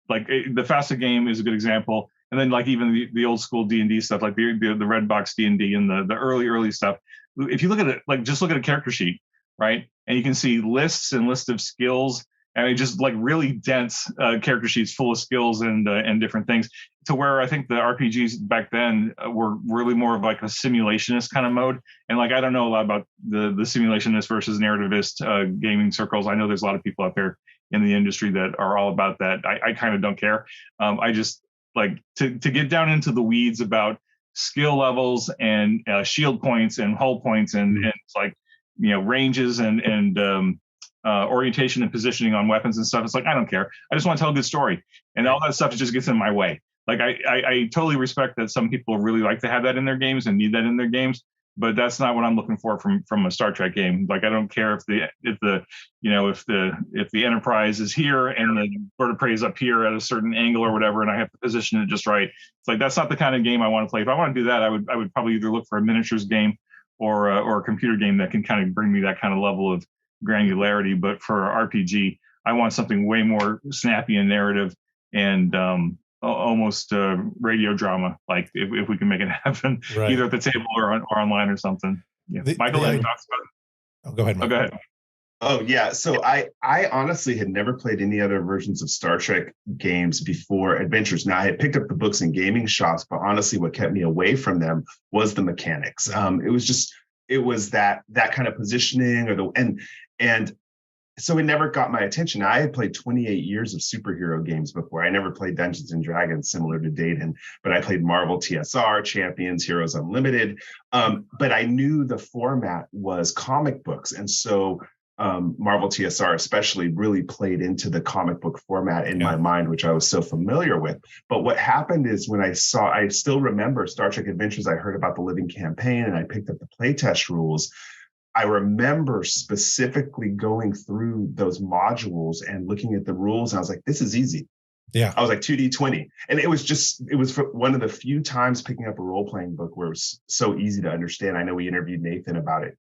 FASA game is a good example, and then even the old school D&D stuff, like the red box D&D and the early stuff. If you look at it, just look at a character sheet, right, and you can see lists of skills. And it just really dense character sheets full of skills and different things, to where I think the RPGs back then were really more of a simulationist kind of mode. And I don't know a lot about the simulationist versus narrativist gaming circles. I know there's a lot of people out there in the industry that are all about that. I kind of don't care. I just to get down into the weeds about skill levels and shield points and hull points and ranges and orientation and positioning on weapons and stuff. It's I don't care. I just want to tell a good story, and all that stuff just gets in my way. I totally respect that some people really like to have that in their games and need that in their games, but that's not what I'm looking for from a Star Trek game. I don't care if the Enterprise is here and the bird of prey is up here at a certain angle or whatever, and I have to position it just right. It's that's not the kind of game I want to play. If I want to do that, I would probably either look for a miniatures game or a computer game that can kind of bring me that kind of level of granularity. But for RPG, I want something way more snappy and narrative and almost radio drama, if we can make it happen, right, either at the table or online or something. Yeah. Michael, any thoughts about it? Oh, go ahead, Mike. Go ahead. Oh, yeah. So I honestly had never played any other versions of Star Trek games before Adventures. Now, I had picked up the books in gaming shops, but honestly, what kept me away from them was the mechanics. It was that kind of positioning and so it never got my attention. I had played 28 years of superhero games before. I never played Dungeons and Dragons similar to Dayton, but I played Marvel TSR, Champions, Heroes Unlimited. But I knew the format was comic books. And so Marvel TSR especially really played into the comic book format in my mind, which I was so familiar with. But what happened is when I still remember Star Trek Adventures, I heard about the Living Campaign and I picked up the playtest rules. I remember specifically going through those modules and looking at the rules. And I was like, this is easy. Yeah. I was like 2D20. And it was for one of the few times picking up a role-playing book where it was so easy to understand. I know we interviewed Nathan about it,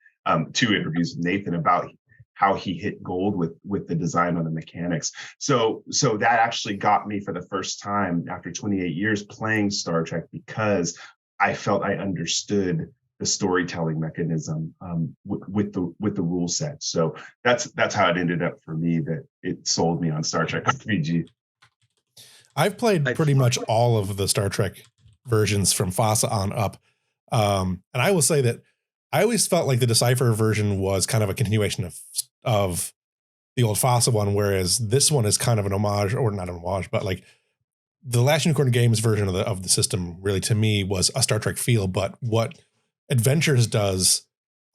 2 interviews with Nathan about how he hit gold with the design on the mechanics. So that actually got me for the first time after 28 years playing Star Trek, because I felt I understood the storytelling mechanism with the rule set. So that's how it ended up for me, that it sold me on Star Trek RPG. I've played pretty much all of the Star Trek versions from FASA on up. And I will say that I always felt like the Decipher version was kind of a continuation of the old FASA one, whereas this one is kind of an homage, or not an homage, but the Last Unicorn Games version of the system really, to me, was a Star Trek feel. But what Adventures does,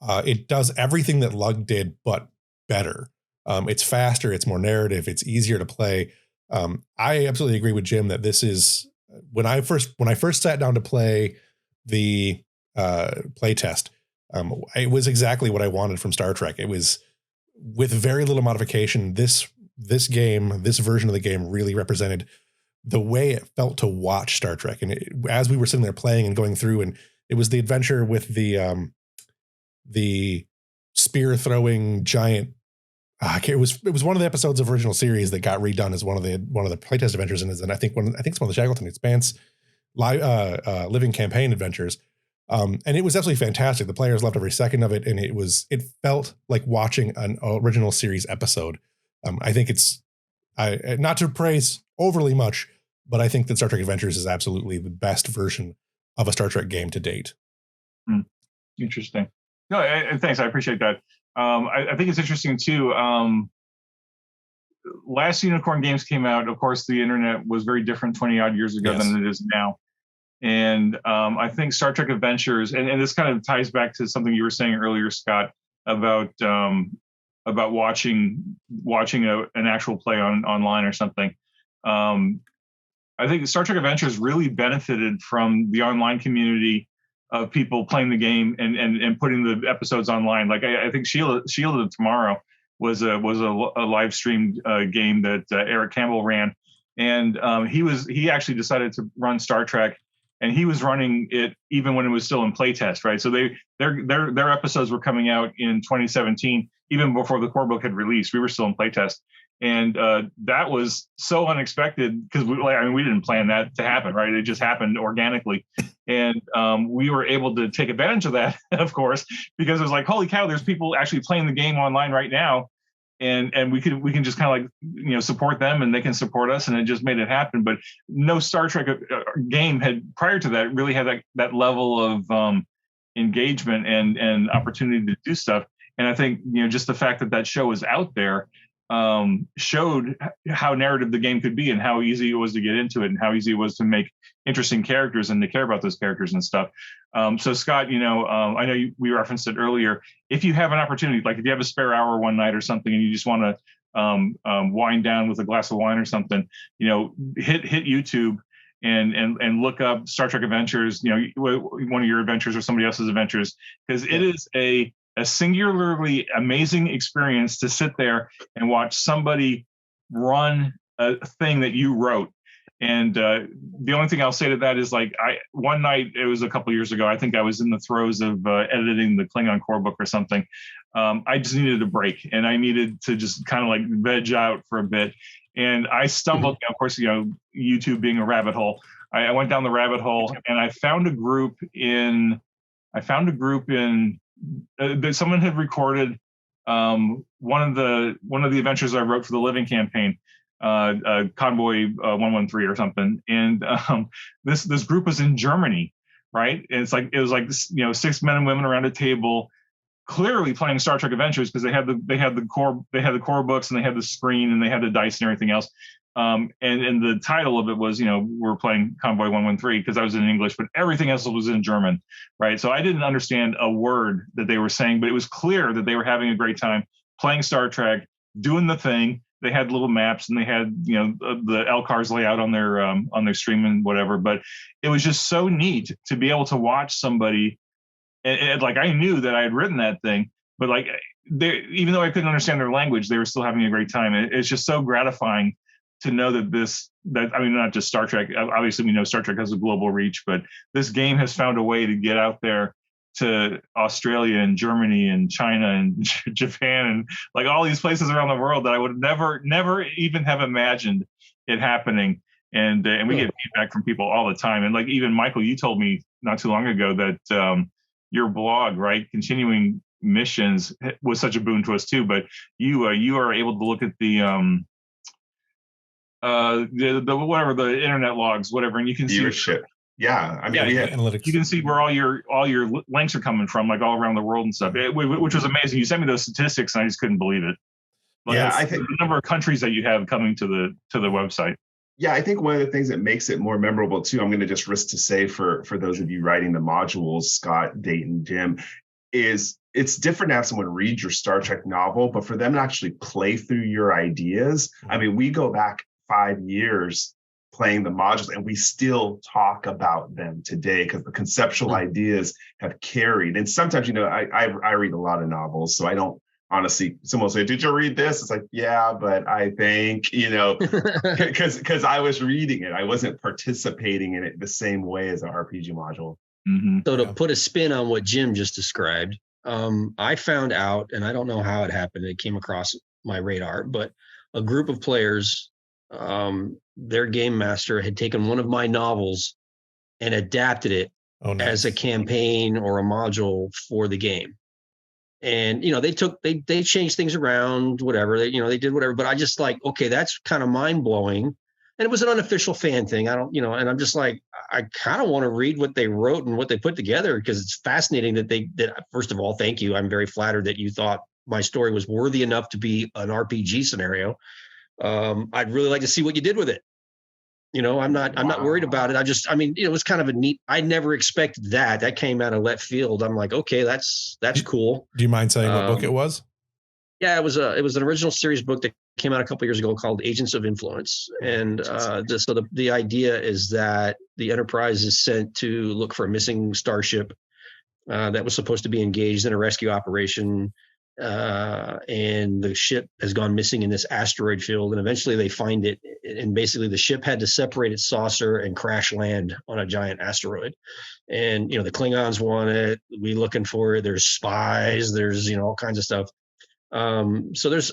it does everything that Lug did, but better. It's faster, it's more narrative, it's easier to play. I absolutely agree with Jim that this is, when I first sat down to play the play test, it was exactly what I wanted from Star Trek. It was with very little modification. This game, this version of the game, really represented the way it felt to watch Star Trek. And as we were sitting there playing and going through, and it was the adventure with the spear throwing giant. It was one of the episodes of original series that got redone as one of the playtest adventures, and I think it's one of the Shackleton Expanse living campaign adventures. And it was absolutely fantastic. The players loved every second of it, and it felt like watching an original series episode. I think it's not to praise overly much, but I think that Star Trek Adventures is absolutely the best version of a Star Trek game to date. Interesting. No, and thanks. I appreciate that. I think it's interesting too. Last Unicorn Games came out. Of course, the internet was very different 20 odd years ago than it is now. And I think Star Trek Adventures, and this kind of ties back to something you were saying earlier, Scott, about watching an actual play online or something. I think Star Trek Adventures really benefited from the online community of people playing the game and putting the episodes online. Like I think Shield of Tomorrow was a live streamed game that Eric Campbell ran, and he actually decided to run Star Trek, and he was running it even when it was still in playtest, right? So their episodes were coming out in 2017, even before the core book had released. We were still in playtest. And that was so unexpected because we didn't plan that to happen, right? It just happened organically. And we were able to take advantage of that, of course, because it was like, holy cow, there's people actually playing the game online right now. And we can just kind of like, support them and they can support us. And it just made it happen. But no Star Trek game had prior to that really had that level of engagement and opportunity to do stuff. And I think, just the fact that show was out there showed how narrative the game could be and how easy it was to get into it and how easy it was to make interesting characters and to care about those characters and stuff. So Scott, I know we referenced it earlier. If you have an opportunity, like if you have a spare hour one night or something and you just want to wind down with a glass of wine or something, hit YouTube and look up Star Trek Adventures, one of your adventures or somebody else's adventures, because it is a singularly amazing experience to sit there and watch somebody run a thing that you wrote. And the only thing I'll say to that is, like, one night, it was a couple years ago, I think I was in the throes of editing the Klingon core book or something. I just needed a break and I needed to just kind of like veg out for a bit. And I stumbled, of course, YouTube being a rabbit hole. I went down the rabbit hole and I found a group in that someone had recorded one of the adventures I wrote for the Living campaign, Convoy 113 or something, and this group was in Germany, right? And it was like 6 men and women around a table, clearly playing Star Trek Adventures because they had the core books and they had the screen and they had the dice and everything else. And the title of it was, we're playing Convoy 113 because I was in English, but everything else was in German, right? So I didn't understand a word that they were saying, but it was clear that they were having a great time playing Star Trek, doing the thing. They had little maps and they had, the LCARS layout on their stream and whatever. But it was just so neat to be able to watch somebody, and like I knew that I had written that thing, but like even though I couldn't understand their language, they were still having a great time. It's just so gratifying to know not just Star Trek. Obviously, we know Star Trek has a global reach, but this game has found a way to get out there to Australia and Germany and China and Japan and like all these places around the world that I would never even have imagined it happening. And we get feedback from people all the time. And like even Michael, you told me not too long ago that your blog, right, Continuing Missions, was such a boon to us too. But you are able to look at the whatever, the internet logs, whatever, and you can viewership. Yeah, I mean, analytics. You can see where all your links are coming from, like all around the world and stuff, which was amazing. You sent me those statistics, and I just couldn't believe it. Like, I think the number of countries that you have coming to the website. Yeah, I think one of the things that makes it more memorable too, I'm going to just risk to say for those of you writing the modules, Scott, Dayton, Jim, is it's different to have someone read your Star Trek novel, but for them to actually play through your ideas. I mean, we go back 5 years playing the modules and we still talk about them today because the conceptual ideas have carried. And sometimes, I read a lot of novels, so I don't honestly, someone will say, did you read this? It's like, yeah, but I think, because I was reading it. I wasn't participating in it the same way as an RPG module. Mm-hmm. So to put a spin on what Jim just described, I found out, and I don't know how it happened, it came across my radar, but a group of players, their game master had taken one of my novels and adapted it as a campaign or a module for the game. And, they changed things around, whatever, they did whatever, but I just like, okay, that's kind of mind blowing. And it was an unofficial fan thing. I don't, and I'm just like, I kind of want to read what they wrote and what they put together because it's fascinating that first of all, thank you. I'm very flattered that you thought my story was worthy enough to be an RPG scenario. I'd really like to see what you did with it. I'm not worried about it. It was kind of a neat, I never expected that. That came out of left field. I'm like, okay, that's cool. Do you mind saying what book it was? Yeah, it was an original series book that came out a couple years ago called Agents of Influence. And the idea is that the Enterprise is sent to look for a missing starship that was supposed to be engaged in a rescue operation. And the ship has gone missing in this asteroid field, and eventually they find it, and basically the ship had to separate its saucer and crash land on a giant asteroid. And the Klingons want it, we looking for it, there's spies, there's all kinds of stuff. So there's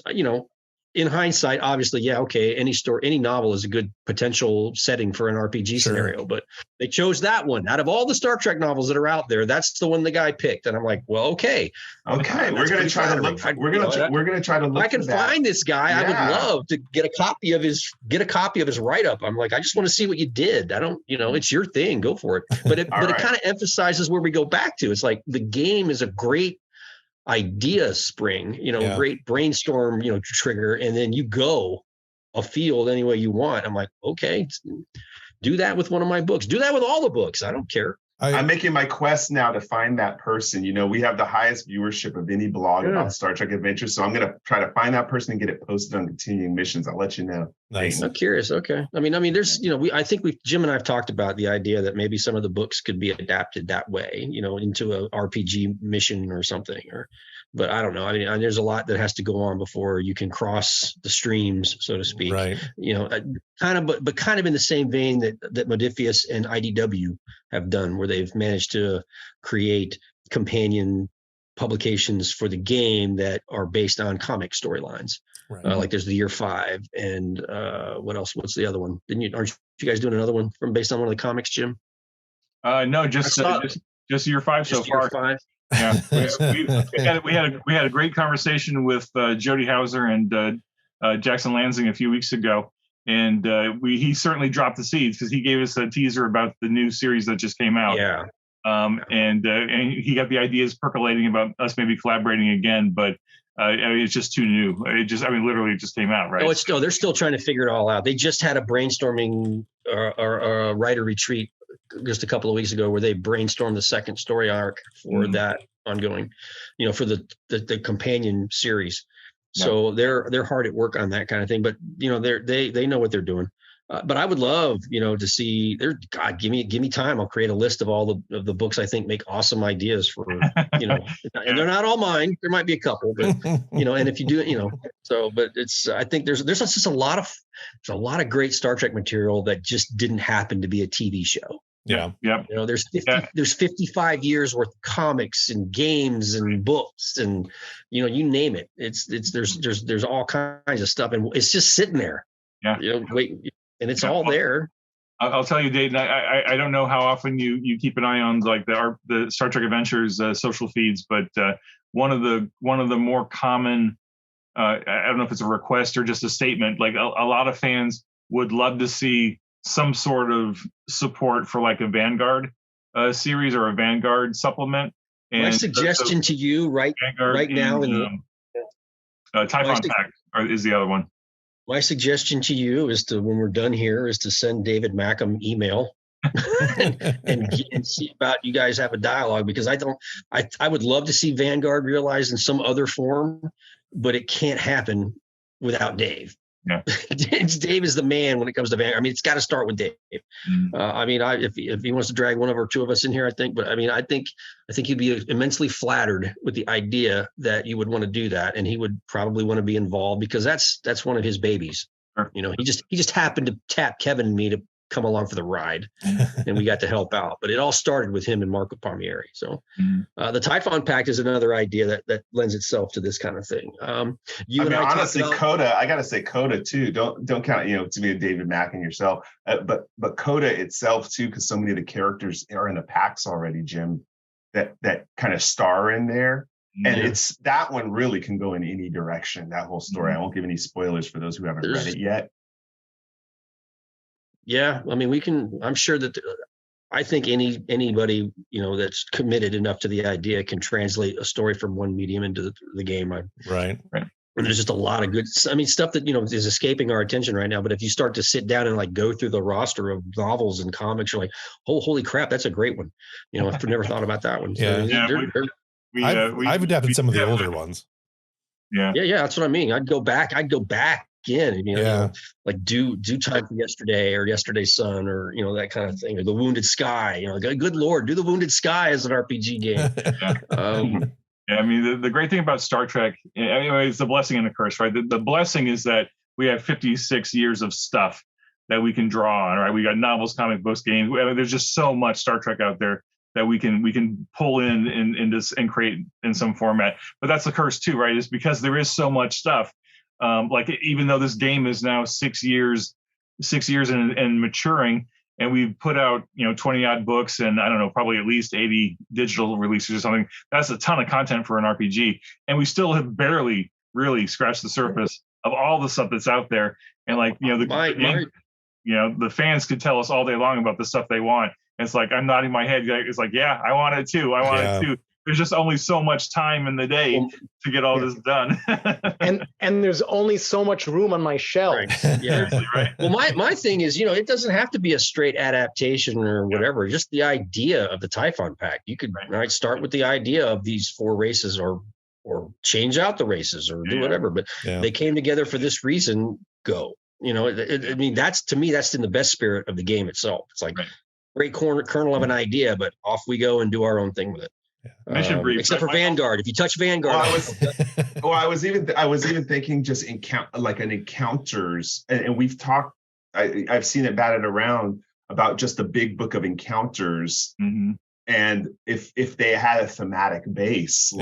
in hindsight, obviously, yeah, okay, any novel is a good potential setting for an RPG scenario, but they chose that one out of all the Star Trek novels that are out there. That's the one the guy picked, and I'm like, well, okay, we're gonna try to look. We're gonna try to look. If I can find this guy, I would love to get a copy of his write up. I'm like, I just want to see what you did. I don't, it's your thing, go for it. But it kind of emphasizes where we go back to. It's like the game is a great idea spring, great brainstorm, trigger, and then you go afield any way you want. I'm like, okay, do that with one of my books. Do that with all the books. I don't care. I'm making my quest now to find that person. We have the highest viewership of any blog about Star Trek adventures. So I'm going to try to find that person and get it posted on Continuing Missions. I'll let you know. Nice. I'm curious. Okay. I mean, there's, I think Jim and I have talked about the idea that maybe some of the books could be adapted that way, into a RPG mission or something, but I don't know. I mean, there's a lot that has to go on before you can cross the streams, so to speak. Right. Kind of in the same vein that Modiphius and IDW have done, where they've managed to create companion publications for the game that are based on comic storylines. Right. Like there's the Year 5, and what else? What's the other one? Aren't you guys doing another one based on one of the comics, Jim? No, just Year 5 so far. Year 5. Yeah, we had a great conversation with Jody Hauser and Jackson Lansing a few weeks ago, and he certainly dropped the seeds because he gave us a teaser about the new series that just came out. Yeah. And he got the ideas percolating about us maybe collaborating again, but it's just too new. Literally it just came out, right? Oh, they're still trying to figure it all out. They just had a brainstorming or writer retreat just a couple of weeks ago where they brainstormed the second story arc for that ongoing, for the companion series. So they're hard at work on that kind of thing, but they know what they're doing. But I would love, to see give me time. I'll create a list of all the books I think make awesome ideas for, and they're not all mine. There might be a couple, but, and if you do, but it's, I think there's just a lot of great Star Trek material that just didn't happen to be a TV show. Yeah. Yeah. There's 55 years worth of comics and games and books and, you name it. There's all kinds of stuff, and it's just sitting there. Yeah. And it's all there. I'll tell you, Dayton, I don't know how often you keep an eye on like the Star Trek Adventures social feeds, but one of the more common, I don't know if it's a request or just a statement, like a lot of fans would love to see some sort of support for like a Vanguard series or a Vanguard supplement. And my suggestion to you right now Typhon Pact is the other one. My suggestion to you is when we're done here, is to send David Mackham email and see about you guys have a dialogue, because I would love to see Vanguard realized in some other form, but it can't happen without Dave. Yeah. Dave is the man when it comes to Vanguard. I mean, it's got to start with Dave. If he wants to drag one or two of us in here, I think he'd be immensely flattered with the idea that you would want to do that, and he would probably want to be involved because that's one of his babies. Sure. He just happened to tap Kevin and me to come along for the ride, and we got to help out. But it all started with him and Marco Palmieri. So the Typhon Pact is another idea that lends itself to this kind of thing. Honestly, Coda, I got to say Coda too. Don't count, to be a David Mack and yourself, but Coda itself too, because so many of the characters are in the packs already, Jim, that kind of star in there. And it's that one really can go in any direction, that whole story. I won't give any spoilers for those who haven't read it yet. Yeah, I mean, I'm sure that I think anybody, that's committed enough to the idea can translate a story from one medium into the game. Right. And there's just a lot of good, I mean, stuff that, is escaping our attention right now. But if you start to sit down and like go through the roster of novels and comics, you're like, oh, holy crap, that's a great one. I've never thought about that one. So, I've adapted some of the older ones. Yeah. Yeah. That's what I mean. I'd go back again, like do Time for Yesterday or Yesterday's Sun or, that kind of thing, or The Wounded Sky, good Lord, do The Wounded Sky as an RPG game. Yeah, I mean, the great thing about Star Trek, anyway, it's the blessing and the curse, right? The blessing is that we have 56 years of stuff that we can draw on, right? We got novels, comic books, games. I mean, there's just so much Star Trek out there that we can pull in this and create in some format. But that's the curse too, right? Is because there is so much stuff. Like even though this game is now 6 years and maturing, and we've put out 20 odd books and I don't know, probably at least 80 digital releases or something. That's a ton of content for an RPG, and we still have barely really scratched the surface of all the stuff that's out there. And like the fans could tell us all day long about the stuff they want. And it's like I'm nodding my head. It's like, yeah, I want it too. I want it too. There's just only so much time in the day to get all this done. and there's only so much room on my shelf. Right. Yeah. Right. Well, my thing is, it doesn't have to be a straight adaptation or whatever. Just the idea of the Typhon Pact. You could start with the idea of these 4 races or change out the races or do whatever. But they came together for this reason. Go. I mean, that's in the best spirit of the game itself. It's like great kernel of an idea, but off we go and do our own thing with it. Except for Vanguard. If you touch Vanguard, I was even thinking just encounters, and we've talked. I've seen it batted around about just the big book of encounters, and if they had a thematic base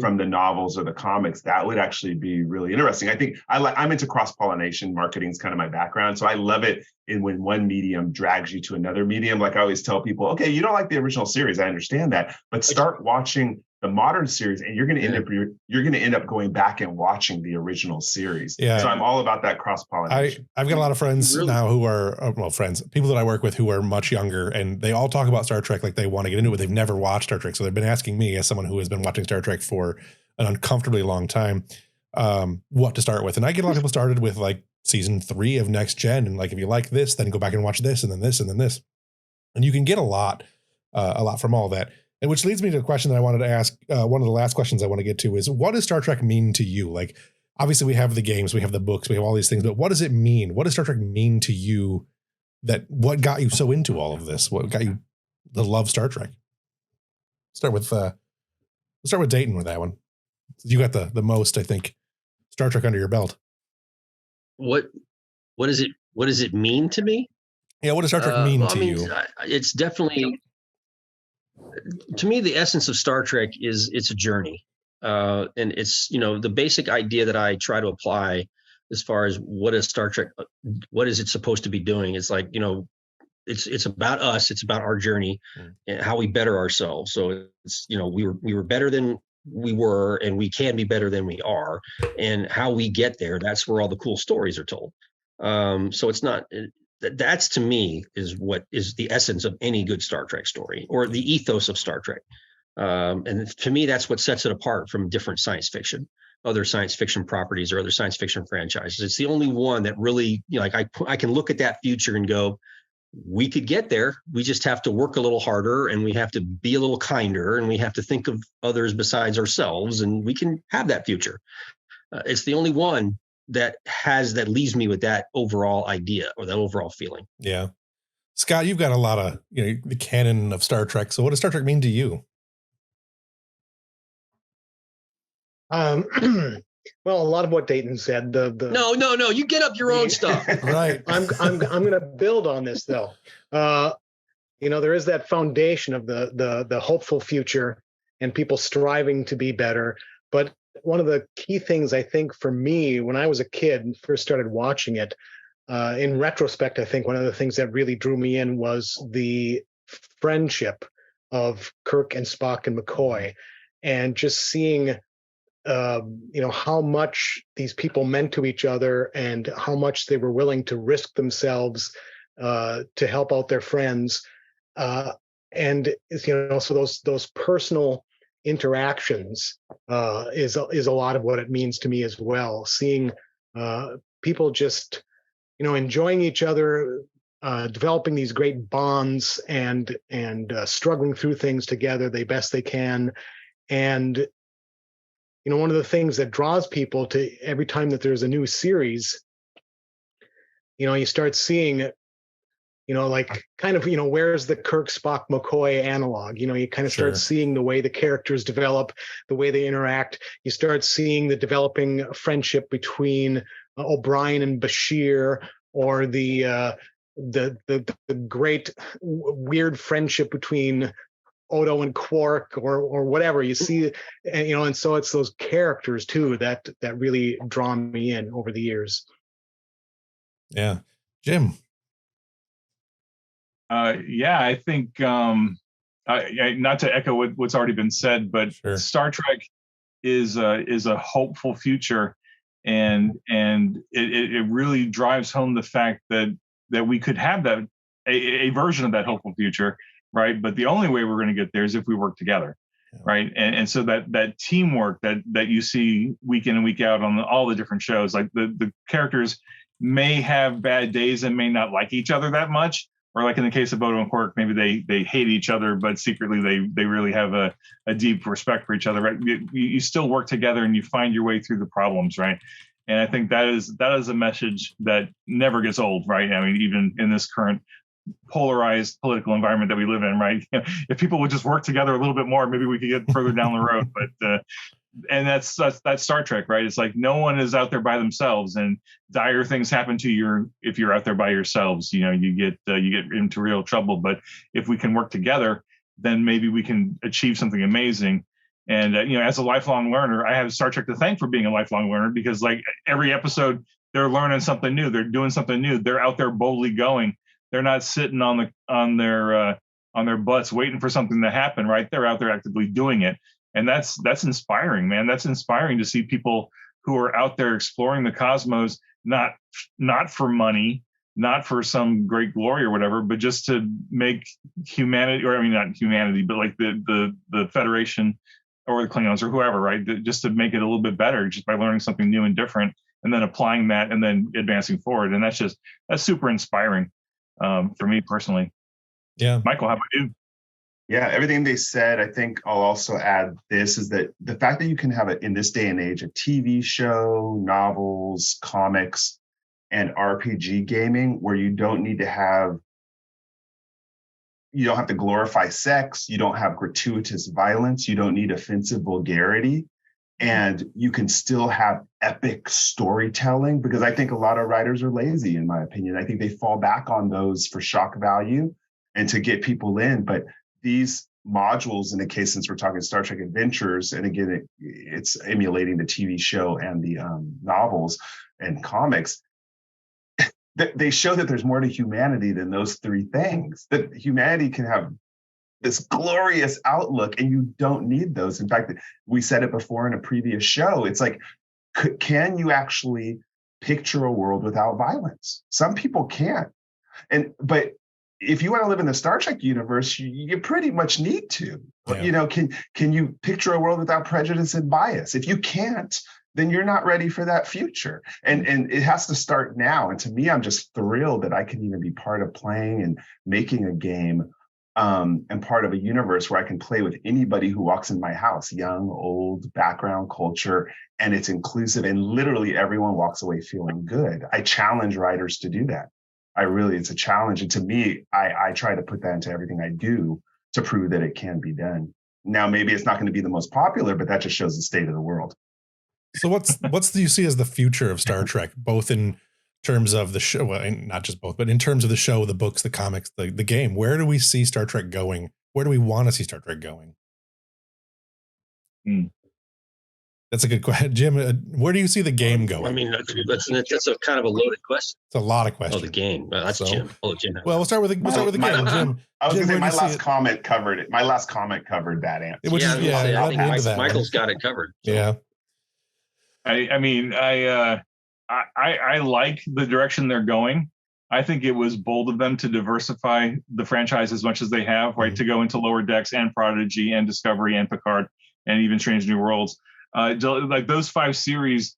from the novels or the comics, that would actually be really interesting. I think I'm into cross-pollination. Marketing is kind of my background, so I love it when one medium drags you to another medium. Like I always tell people, okay, you don't like the original series, I understand that, but start watching the modern series, and you're going to end up going back and watching the original series. Yeah. So I'm all about that cross-pollination. I've got a lot of friends now who are people that I work with who are much younger, and they all talk about Star Trek like they want to get into it. They've never watched Star Trek, so they've been asking me, as someone who has been watching Star Trek for an uncomfortably long time, what to start with. And I get a lot of people started with like season 3 of Next Gen, and like if you like this, then go back and watch this, and then this, and then this, and you can get a lot from all that. And which leads me to a question that I wanted to ask. One of the last questions I want to get to is, what does Star Trek mean to you? Like, obviously we have the games, we have the books, we have all these things, but what does it mean? What does Star Trek mean to you? What got you so into all of this? What got you to love Star Trek? Let's start with Dayton with that one. You got the most, I think, Star Trek under your belt. What does it mean to me? Yeah, what does Star Trek mean to you? It's definitely, to me, the essence of Star Trek is it's a journey. And it's, the basic idea that I try to apply as far as what is Star Trek, what is it supposed to be doing? It's like, it's about us, it's about our journey and how we better ourselves. So it's, we were better than we were, and we can be better than we are, and how we get there. That's where all the cool stories are told. So it's not, that's to me is what is the essence of any good Star Trek story, or the ethos of Star Trek. And to me, that's what sets it apart from different science fiction, other science fiction properties or other science fiction franchises. It's the only one that really, I can look at that future and go, we could get there. We just have to work a little harder, and we have to be a little kinder, and we have to think of others besides ourselves, and we can have that future. It's the only one that leaves me with that overall idea or that overall feeling. Yeah. Scott, you've got a lot of, the canon of Star Trek. So what does Star Trek mean to you? Well, a lot of what Dayton said. No, you get up your own stuff. Right. I'm going to build on this though. There is that foundation of the hopeful future and people striving to be better. But one of the key things I think for me, when I was a kid and first started watching it, in retrospect, I think one of the things that really drew me in was the friendship of Kirk and Spock and McCoy, and just seeing how much these people meant to each other and how much they were willing to risk themselves to help out their friends. So those personal interactions is a lot of what it means to me as well. Seeing people just, enjoying each other, developing these great bonds, and struggling through things together the best they can. And one of the things that draws people to every time that there's a new series, you start seeing, like kind of, where's the Kirk, Spock, McCoy analog? You kind of start seeing the way the characters develop, the way they interact. You start seeing the developing friendship between O'Brien and Bashir, or the great weird friendship between Odo and Quark, or whatever you see, and so it's those characters too that really draw me in over the years. Yeah, Jim. I think not to echo what's already been said, but Star Trek is a hopeful future, and it really drives home the fact that we could have that a version of that hopeful future, right? But the only way we're going to get there is if we work together, right? And so that teamwork that you see week in and week out on all the different shows, like the characters may have bad days and may not like each other that much, or like in the case of Odo and Quark, maybe they hate each other, but secretly they really have a deep respect for each other, right? You still work together and you find your way through the problems, right? And I think that is a message that never gets old, right? I mean, even in this current polarized political environment that we live in, right? If people would just work together a little bit more, maybe we could get further down the road. But and that's Star Trek, right? It's like no one is out there by themselves, and dire things happen to you if you're out there by yourselves. You get into real trouble. But if we can work together, then maybe we can achieve something amazing. And as a lifelong learner, I have Star Trek to thank for being a lifelong learner, because like every episode, they're learning something new. They're doing something new. They're out there boldly going. They're not sitting on their butts waiting for something to happen, right? They're out there actively doing it. And that's inspiring, man. That's inspiring to see people who are out there exploring the cosmos, not for money, not for some great glory or whatever, but just to make humanity, or I mean, not humanity, but like the Federation or the Klingons or whoever, right? Just to make it a little bit better, just by learning something new and different, and then applying that and then advancing forward. And that's super inspiring for me personally. Yeah. Michael, how about you? Yeah, everything they said, I think I'll also add this, is that the fact that you can have in this day and age, a TV show, novels, comics, and RPG gaming where you don't have to glorify sex, you don't have gratuitous violence, you don't need offensive vulgarity, and you can still have epic storytelling, because I think a lot of writers are lazy, in my opinion. I think they fall back on those for shock value and to get people in. But these modules, in the case, since we're talking Star Trek Adventures, and again, it's emulating the TV show and the novels and comics, they show that there's more to humanity than those three things, that humanity can have this glorious outlook and you don't need those. In fact, we said it before in a previous show, it's like, can you actually picture a world without violence? Some people can't. But if you want to live in the Star Trek universe, you pretty much need to. Yeah. Can you picture a world without prejudice and bias? If you can't, then you're not ready for that future. And it has to start now. And to me, I'm just thrilled that I can even be part of playing and making a game, and part of a universe where I can play with anybody who walks in my house, young, old, background, culture, and it's inclusive. And literally everyone walks away feeling good. I challenge writers to do that. It's a challenge. And to me, I try to put that into everything I do to prove that it can be done. Now, maybe it's not going to be the most popular, but that just shows the state of the world. So what's do you see as the future of Star Trek, both in terms of the show, well, not just both, but in terms of the show, the books, the comics, the game? Where do we see Star Trek going? Where do we want to see Star Trek going? That's a good question. Jim, where do you see the game going? I mean, that's a kind of a loaded question. It's a lot of questions. Oh, the game. Well, that's Jim. Oh, Jim. Well, we'll start with the game. Jim, I was going to say my last comment covered it. My last comment covered that answer. I think Michael's got it covered. So. Yeah. I mean, I like the direction they're going. I think it was bold of them to diversify the franchise as much as they have, right? Mm-hmm. To go into Lower Decks and Prodigy and Discovery and Picard. and even Strange New Worlds. Like those 5 series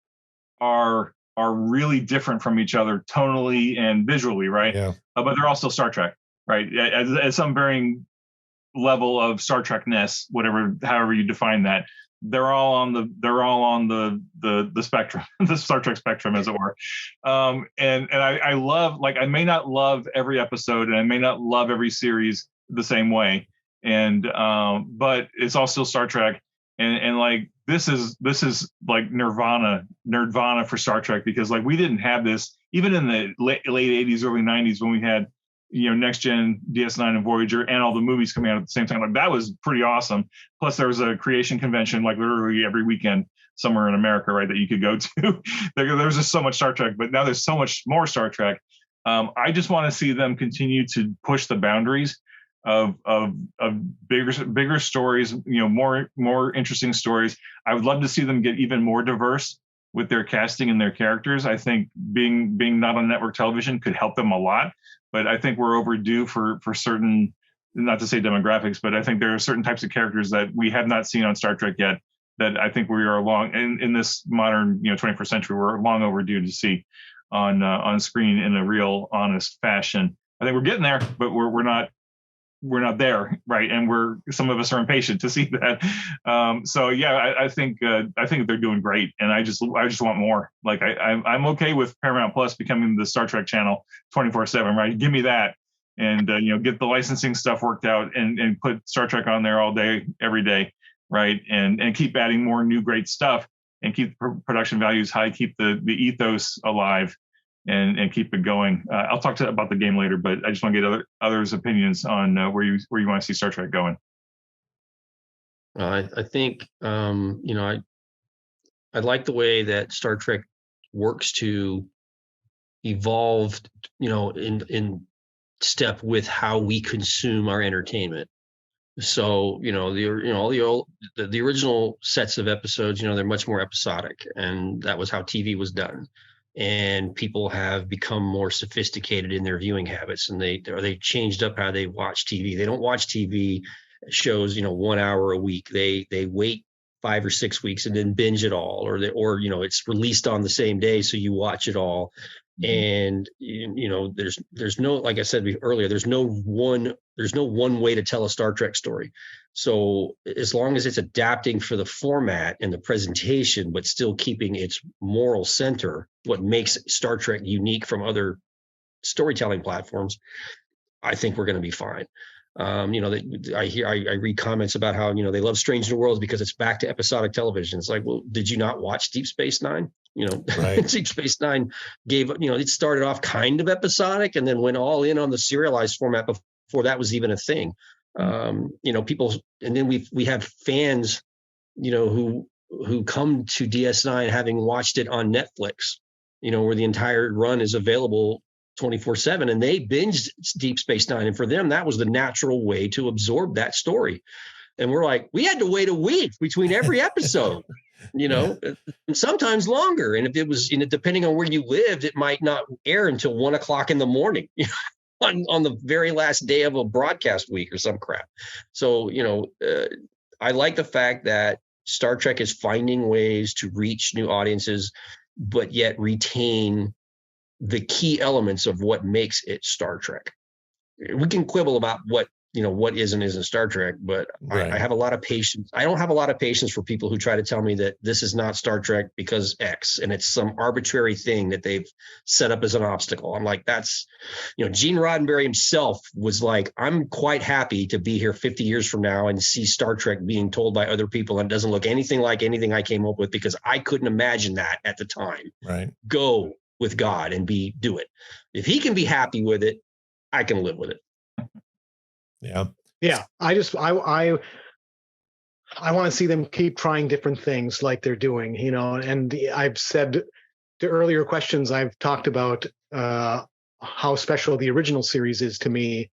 are really different from each other tonally and visually, right? Yeah. But they're all still Star Trek, right? At some varying level of Star Trek-ness, however you define that. They're all on the spectrum, the Star Trek spectrum, as it were. And I love, like, I may not love every episode and I may not love every series the same way. And but it's all still Star Trek. And like this is like nirvana for Star Trek, because like we didn't have this even in the late 80s, early 90s, when we had, you know, Next Gen, DS9, and Voyager, and all the movies coming out at the same time. Like that was pretty awesome. Plus, there was a creation convention like literally every weekend somewhere in America, right, that you could go to. There's just so much Star Trek, but now there's so much more Star Trek. I just want to see them continue to push the boundaries of bigger stories, you know, more interesting stories. I would love to see them get even more diverse with their casting and their characters. I think being not on network television could help them a lot. But I think we're overdue for certain, not to say demographics, but I think there are certain types of characters that we have not seen on Star Trek yet that I think we are long in this modern, you know, 21st century, we're long overdue to see on screen in a real honest fashion. I think we're getting there, but we're not there, right? And some of us are impatient to see that. So yeah, I think they're doing great, and I just want more. Like I'm okay with Paramount Plus becoming the Star Trek channel 24/7, right? Give me that, and you know, get the licensing stuff worked out, and put Star Trek on there all day, every day, right? And keep adding more new great stuff, and keep production values high, keep the ethos alive. And keep it going. I'll talk about the game later, but I just want to get others' opinions on where you want to see Star Trek going. I think you know, I like the way that Star Trek works to evolve, you know, in step with how we consume our entertainment. So, you know, the original sets of episodes, you know, they're much more episodic, and that was how TV was done. And people have become more sophisticated in their viewing habits, and they changed up how they watch TV. They don't watch TV shows, you know, 1 hour a week. They wait 5 or 6 weeks and then binge it all, or you know, it's released on the same day, so you watch it all. And you know, there's no, like I said earlier, there's no one way to tell a Star Trek story. So as long as it's adapting for the format and the presentation, but still keeping its moral center, what makes Star Trek unique from other storytelling platforms, I think we're going to be fine. You know, I read comments about how, you know, they love Strange New Worlds because it's back to episodic television. It's like, well, did you not watch Deep Space Nine? You know, right. Deep Space Nine you know, it started off kind of episodic and then went all in on the serialized format before that was even a thing. You know, and then we have fans, you know, who come to DS9 having watched it on Netflix, you know, where the entire run is available 24/7, and they binged Deep Space Nine, and for them that was the natural way to absorb that story. And we're like, we had to wait a week between every episode, you know, and sometimes longer. And if it was, you know, depending on where you lived, it might not air until 1 o'clock in the morning, you know, on the very last day of a broadcast week or some crap. So, you know, I like the fact that Star Trek is finding ways to reach new audiences, but yet retain the key elements of what makes it Star Trek. We can quibble about what isn't Star Trek, but right. I have a lot of patience. I don't have a lot of patience for people who try to tell me that this is not Star Trek because X, and it's some arbitrary thing that they've set up as an obstacle. I'm like, that's, you know, Gene Roddenberry himself was like, I'm quite happy to be here 50 years from now and see Star Trek being told by other people, and it doesn't look anything like anything I came up with because I couldn't imagine that at the time. Right. Go with God and do it. If he can be happy with it, I can live with it. Yeah. I want to see them keep trying different things like they're doing, you know, and I've said to earlier questions, I've talked about how special the original series is to me.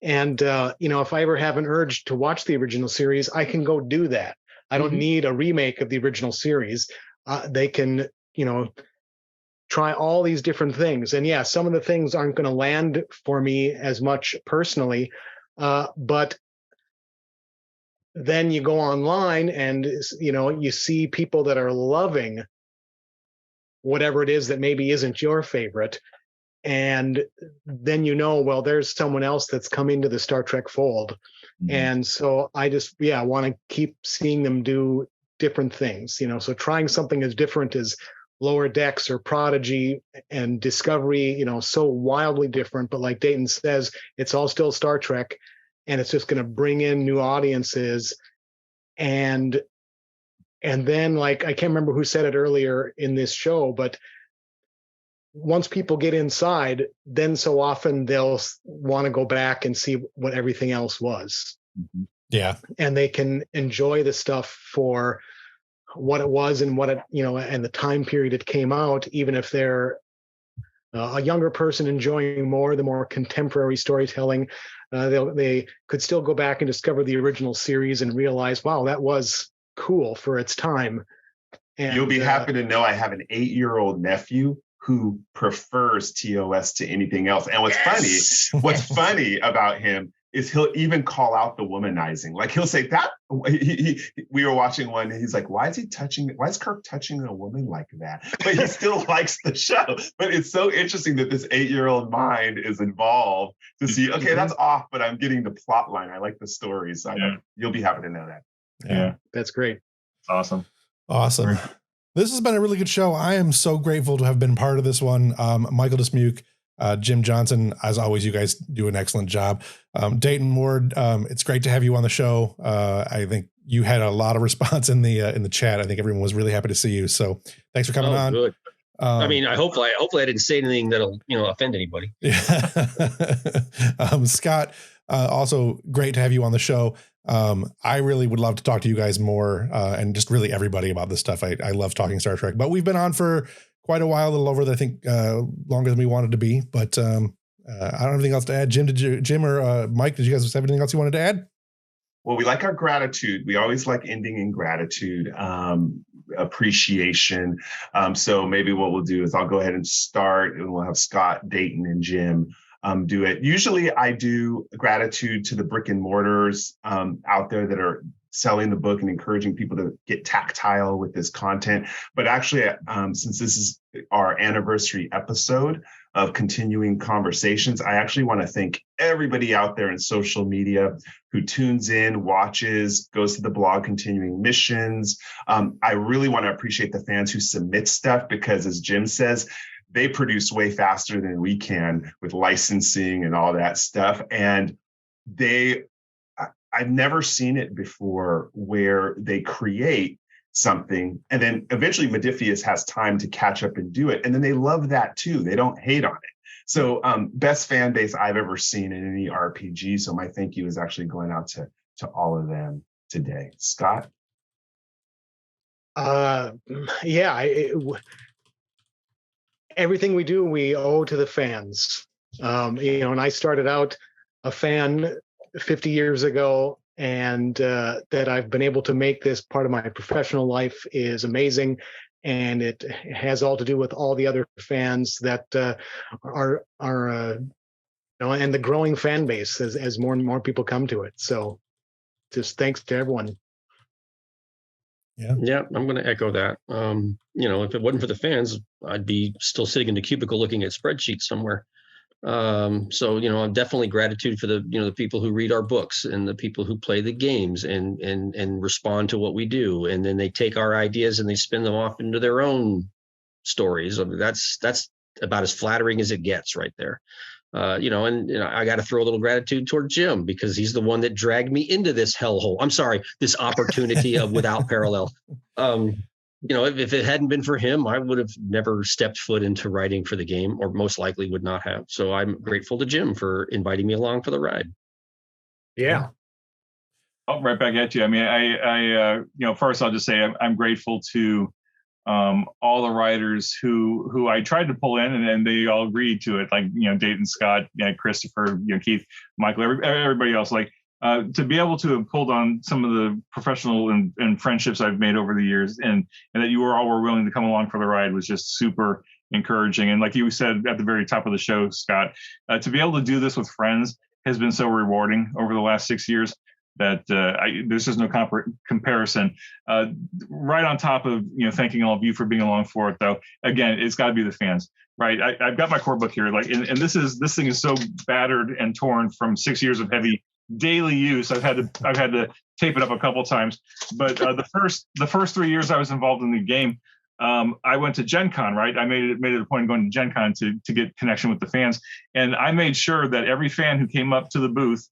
And, you know, if I ever have an urge to watch the original series, I can go do that. I don't need a remake of the original series. They can, you know, try all these different things. And yeah, some of the things aren't going to land for me as much personally. But then you go online and, you see people that are loving whatever it is that maybe isn't your favorite. And then, well, there's someone else that's come into the Star Trek fold. Mm-hmm. And so I just, want to keep seeing them do different things, so trying something as different as Lower Decks or Prodigy and Discovery, so wildly different. But like Dayton says, it's all still Star Trek, and it's just going to bring in new audiences. And then, like, I can't remember who said it earlier in this show, but once people get inside, then so often they'll want to go back and see what everything else was. Mm-hmm. Yeah. And they can enjoy the stuff for what it was and what it, and the time period it came out, even if they're a younger person enjoying the more contemporary storytelling. They could still go back and discover the original series and realize, wow, that was cool for its time. And you'll be happy to know I have an 8-year-old nephew who prefers TOS to anything else. And what's funny about him is he'll even call out the womanizing. Like he'll say that we were watching one and he's like, why is Kirk touching a woman like that? But he still likes the show. But it's so interesting that this 8-year-old mind is involved to see, okay, that's off, but I'm getting the plot line. I like the stories. So you'll be happy to know that. Yeah. That's great. Awesome. This has been a really good show. I am so grateful to have been part of this one. Michael Dismuke, Jim Johnson, as always, you guys do an excellent job. Dayton Ward, it's great to have you on the show. I think you had a lot of response in the chat. I think everyone was really happy to see you. So thanks for coming on. Good. I mean, hopefully I didn't say anything that'll offend anybody. Yeah. Scott, also great to have you on the show. I really would love to talk to you guys more, and just really everybody about this stuff. I love talking Star Trek, but we've been on for quite a while, a little over, I think, longer than we wanted to be, but, I don't have anything else to add. Jim or Mike, did you guys have anything else you wanted to add? Well, we like our gratitude. We always like ending in gratitude, appreciation. So maybe what we'll do is I'll go ahead and start, and we'll have Scott, Dayton, and Jim do it. Usually I do gratitude to the brick and mortars out there that are selling the book and encouraging people to get tactile with this content. But actually, since this is our anniversary episode of continuing conversations, I actually want to thank everybody out there in social media who tunes in, watches, goes to the blog Continuing Missions. I really want to appreciate the fans who submit stuff, because as Jim says, they produce way faster than we can with licensing and all that stuff. And I've never seen it before where they create something and then eventually Modiphius has time to catch up and do it. And then they love that too. They don't hate on it. So best fan base I've ever seen in any RPG. So my thank you is actually going out to all of them today. Scott? Everything we do, we owe to the fans. And I started out a fan 50 years ago, and that I've been able to make this part of my professional life is amazing. And it has all to do with all the other fans that are and the growing fan base as more and more people come to it. So just thanks to everyone. Yeah, I'm going to echo that. If it wasn't for the fans, I'd be still sitting in the cubicle looking at spreadsheets somewhere. So I'm definitely gratitude for the people who read our books and the people who play the games and respond to what we do. And then they take our ideas and they spin them off into their own stories. I mean, that's about as flattering as it gets right there. I got to throw a little gratitude toward Jim, because he's the one that dragged me into this hellhole. I'm sorry, this opportunity of without parallel. If it hadn't been for him, I would have never stepped foot into writing for the game, or most likely would not have. So I'm grateful to Jim for inviting me along for the ride. Yeah. Oh, right back at you. I mean, I first I'll just say I'm grateful to all the writers who I tried to pull in, and they all agreed to it. Like, Dayton, Scott, Christopher, Keith, Michael, everybody else. Like, to be able to have pulled on some of the professional and friendships I've made over the years, and that you all were willing to come along for the ride was just super encouraging. And like you said at the very top of the show, Scott, to be able to do this with friends has been so rewarding over the last 6 years. there's just no comparison. Right on top of thanking all of you for being along for it, though. Again, it's got to be the fans, right? I've got my core book here, and this thing is so battered and torn from 6 years of heavy daily use. I've had to tape it up a couple times, but the first 3 years I was involved in the game, I went to Gen Con, right? I made it a point of going to Gen Con to get connection with the fans, and I made sure that every fan who came up to the booth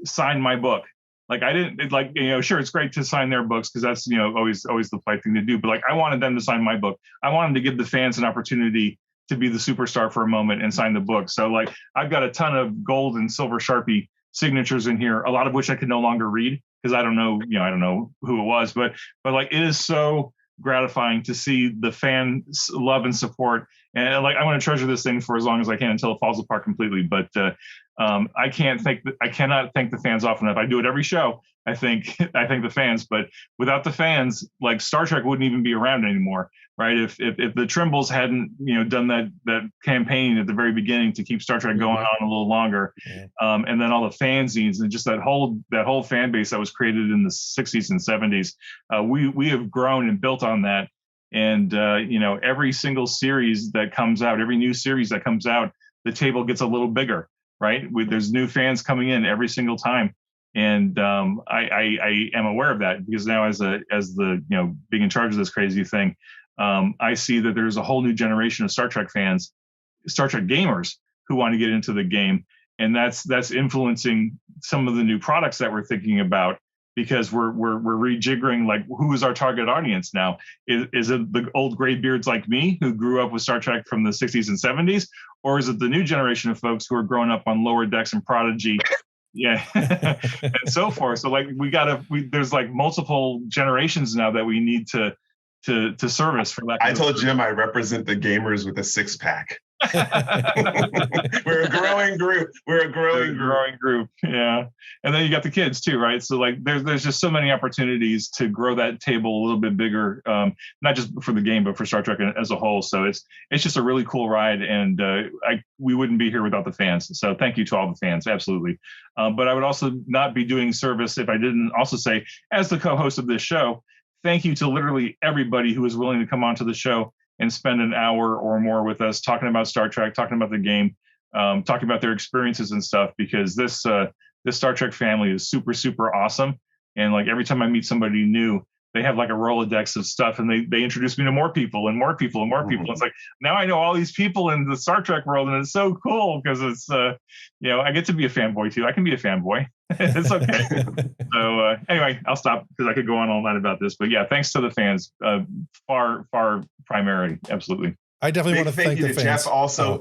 signed my book. Like I didn't sure, it's great to sign their books because that's always the polite thing to do, but I wanted them to sign my book. I wanted to give the fans an opportunity to be the superstar for a moment and sign the book. So I've got a ton of gold and silver Sharpie signatures in here, a lot of which I can no longer read because I don't know who it was, but it is so gratifying to see the fan love and support, and I want to treasure this thing for as long as I can until it falls apart completely. But I cannot thank the fans often enough. I do it every show. I thank the fans, but without the fans, Star Trek wouldn't even be around anymore, right? If the Trimbles hadn't done that campaign at the very beginning to keep Star Trek going on a little longer, and then all the fanzines and just that whole fan base that was created in the 60s and 70s, we have grown and built on that. And every single series that comes out, every new series that comes out, the table gets a little bigger, right? There's new fans coming in every single time. And I am aware of that because now as the being in charge of this crazy thing, I see that there's a whole new generation of Star Trek fans, Star Trek gamers who want to get into the game, and that's influencing some of the new products that we're thinking about because we're rejiggering who is our target audience now? Is it the old gray beards like me who grew up with Star Trek from the 60s and 70s, or is it the new generation of folks who are growing up on Lower Decks and Prodigy? Yeah, and so forth. So there's multiple generations now that we need to service for that. I told Jim I represent the gamers with a 6-pack. We're a growing group. We're a growing group. Yeah, and then you got the kids too, right? So there's just so many opportunities to grow that table a little bit bigger, not just for the game, but for Star Trek as a whole. So it's just a really cool ride, and we wouldn't be here without the fans. So thank you to all the fans, absolutely. But I would also not be doing service if I didn't also say, as the co-host of this show, thank you to literally everybody who is willing to come onto the show and spend an hour or more with us talking about Star Trek, talking about the game, talking about their experiences and stuff, because this Star Trek family is super, super awesome. And every time I meet somebody new, they have a Rolodex of stuff, and they introduce me to more people and more people and more people. It's now I know all these people in the Star Trek world, and it's so cool because it's I get to be a fanboy too. I can be a fanboy. It's okay. So anyway, I'll stop because I could go on all night about this. But yeah, thanks to the fans, far primary, absolutely. I definitely want to thank the fans. Jeff. Also,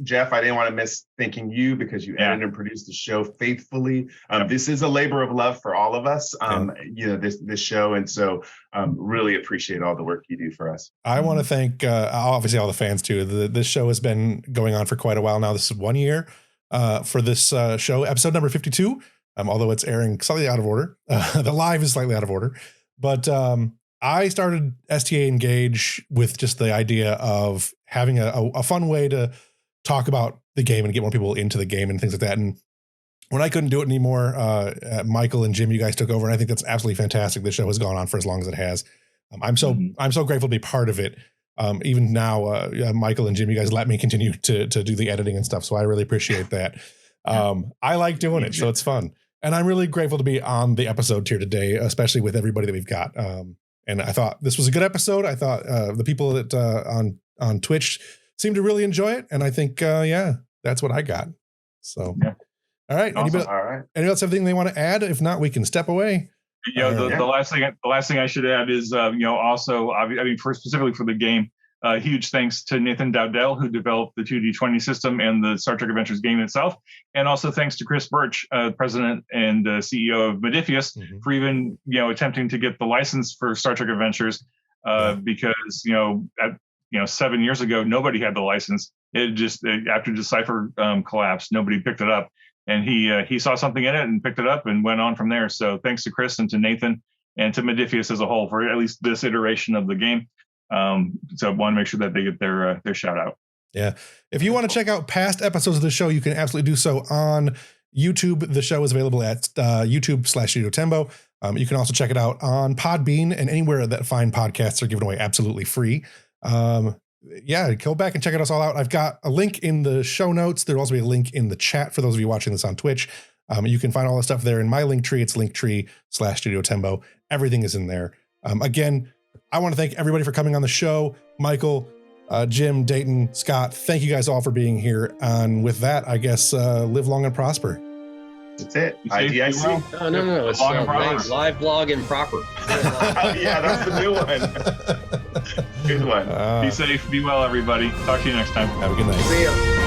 Jeff. I didn't want to miss thanking you because you edited and produced the show faithfully. This is a labor of love for all of us. This show, and so really appreciate all the work you do for us. I want to thank obviously all the fans too. This show has been going on for quite a while now. This is 1 year for this show, episode number 52. Although it's airing slightly out of order, the live is slightly out of order, but I started STA Engage with just the idea of having a fun way to talk about the game and get more people into the game and things like that. And when I couldn't do it anymore, Michael and Jim, you guys took over, and I think that's absolutely fantastic. The show has gone on for as long as it has. I'm so grateful to be part of it. Even now, Michael and Jim, you guys let me continue to do the editing and stuff, so I really appreciate that. I like doing it, so it's fun. And I'm really grateful to be on the episode here today, especially with everybody that we've got. And I thought this was a good episode. I thought the people that on Twitch seemed to really enjoy it. And I think, that's what I got. So, all right. Awesome. Anybody else have anything they want to add? If not, we can step away. The last thing I should add is, also, specifically for the game, huge thanks to Nathan Dowdell, who developed the 2D20 system and the Star Trek Adventures game itself. And also thanks to Chris Birch, president and CEO of Modifius, for even, attempting to get the license for Star Trek Adventures, because, 7 years ago, nobody had the license. It just, after Decipher collapsed, nobody picked it up. And he saw something in it and picked it up and went on from there. So thanks to Chris and to Nathan and to Modifius as a whole for at least this iteration of the game. So I want to make sure that they get their shout out. Yeah. If you want to check out past episodes of the show, you can absolutely do so on YouTube. The show is available at YouTube/Studio Tembo. You can also check it out on Podbean and anywhere that fine podcasts are given away absolutely free. Yeah, go back and check us all out. I've got a link in the show notes. There'll also be a link in the chat for those of you watching this on Twitch. You can find all the stuff there in my link tree. It's linktree/Studio Tembo. Everything is in there. Again, I want to thank everybody for coming on the show. Michael, Jim, Dayton, Scott, thank you guys all for being here. And with that, I guess live long and prosper. That's it. IDIC. No. It's live blog and proper. Yeah, that's the new one. Good one. Be safe. Be well, everybody. Talk to you next time. Have a good night. See ya.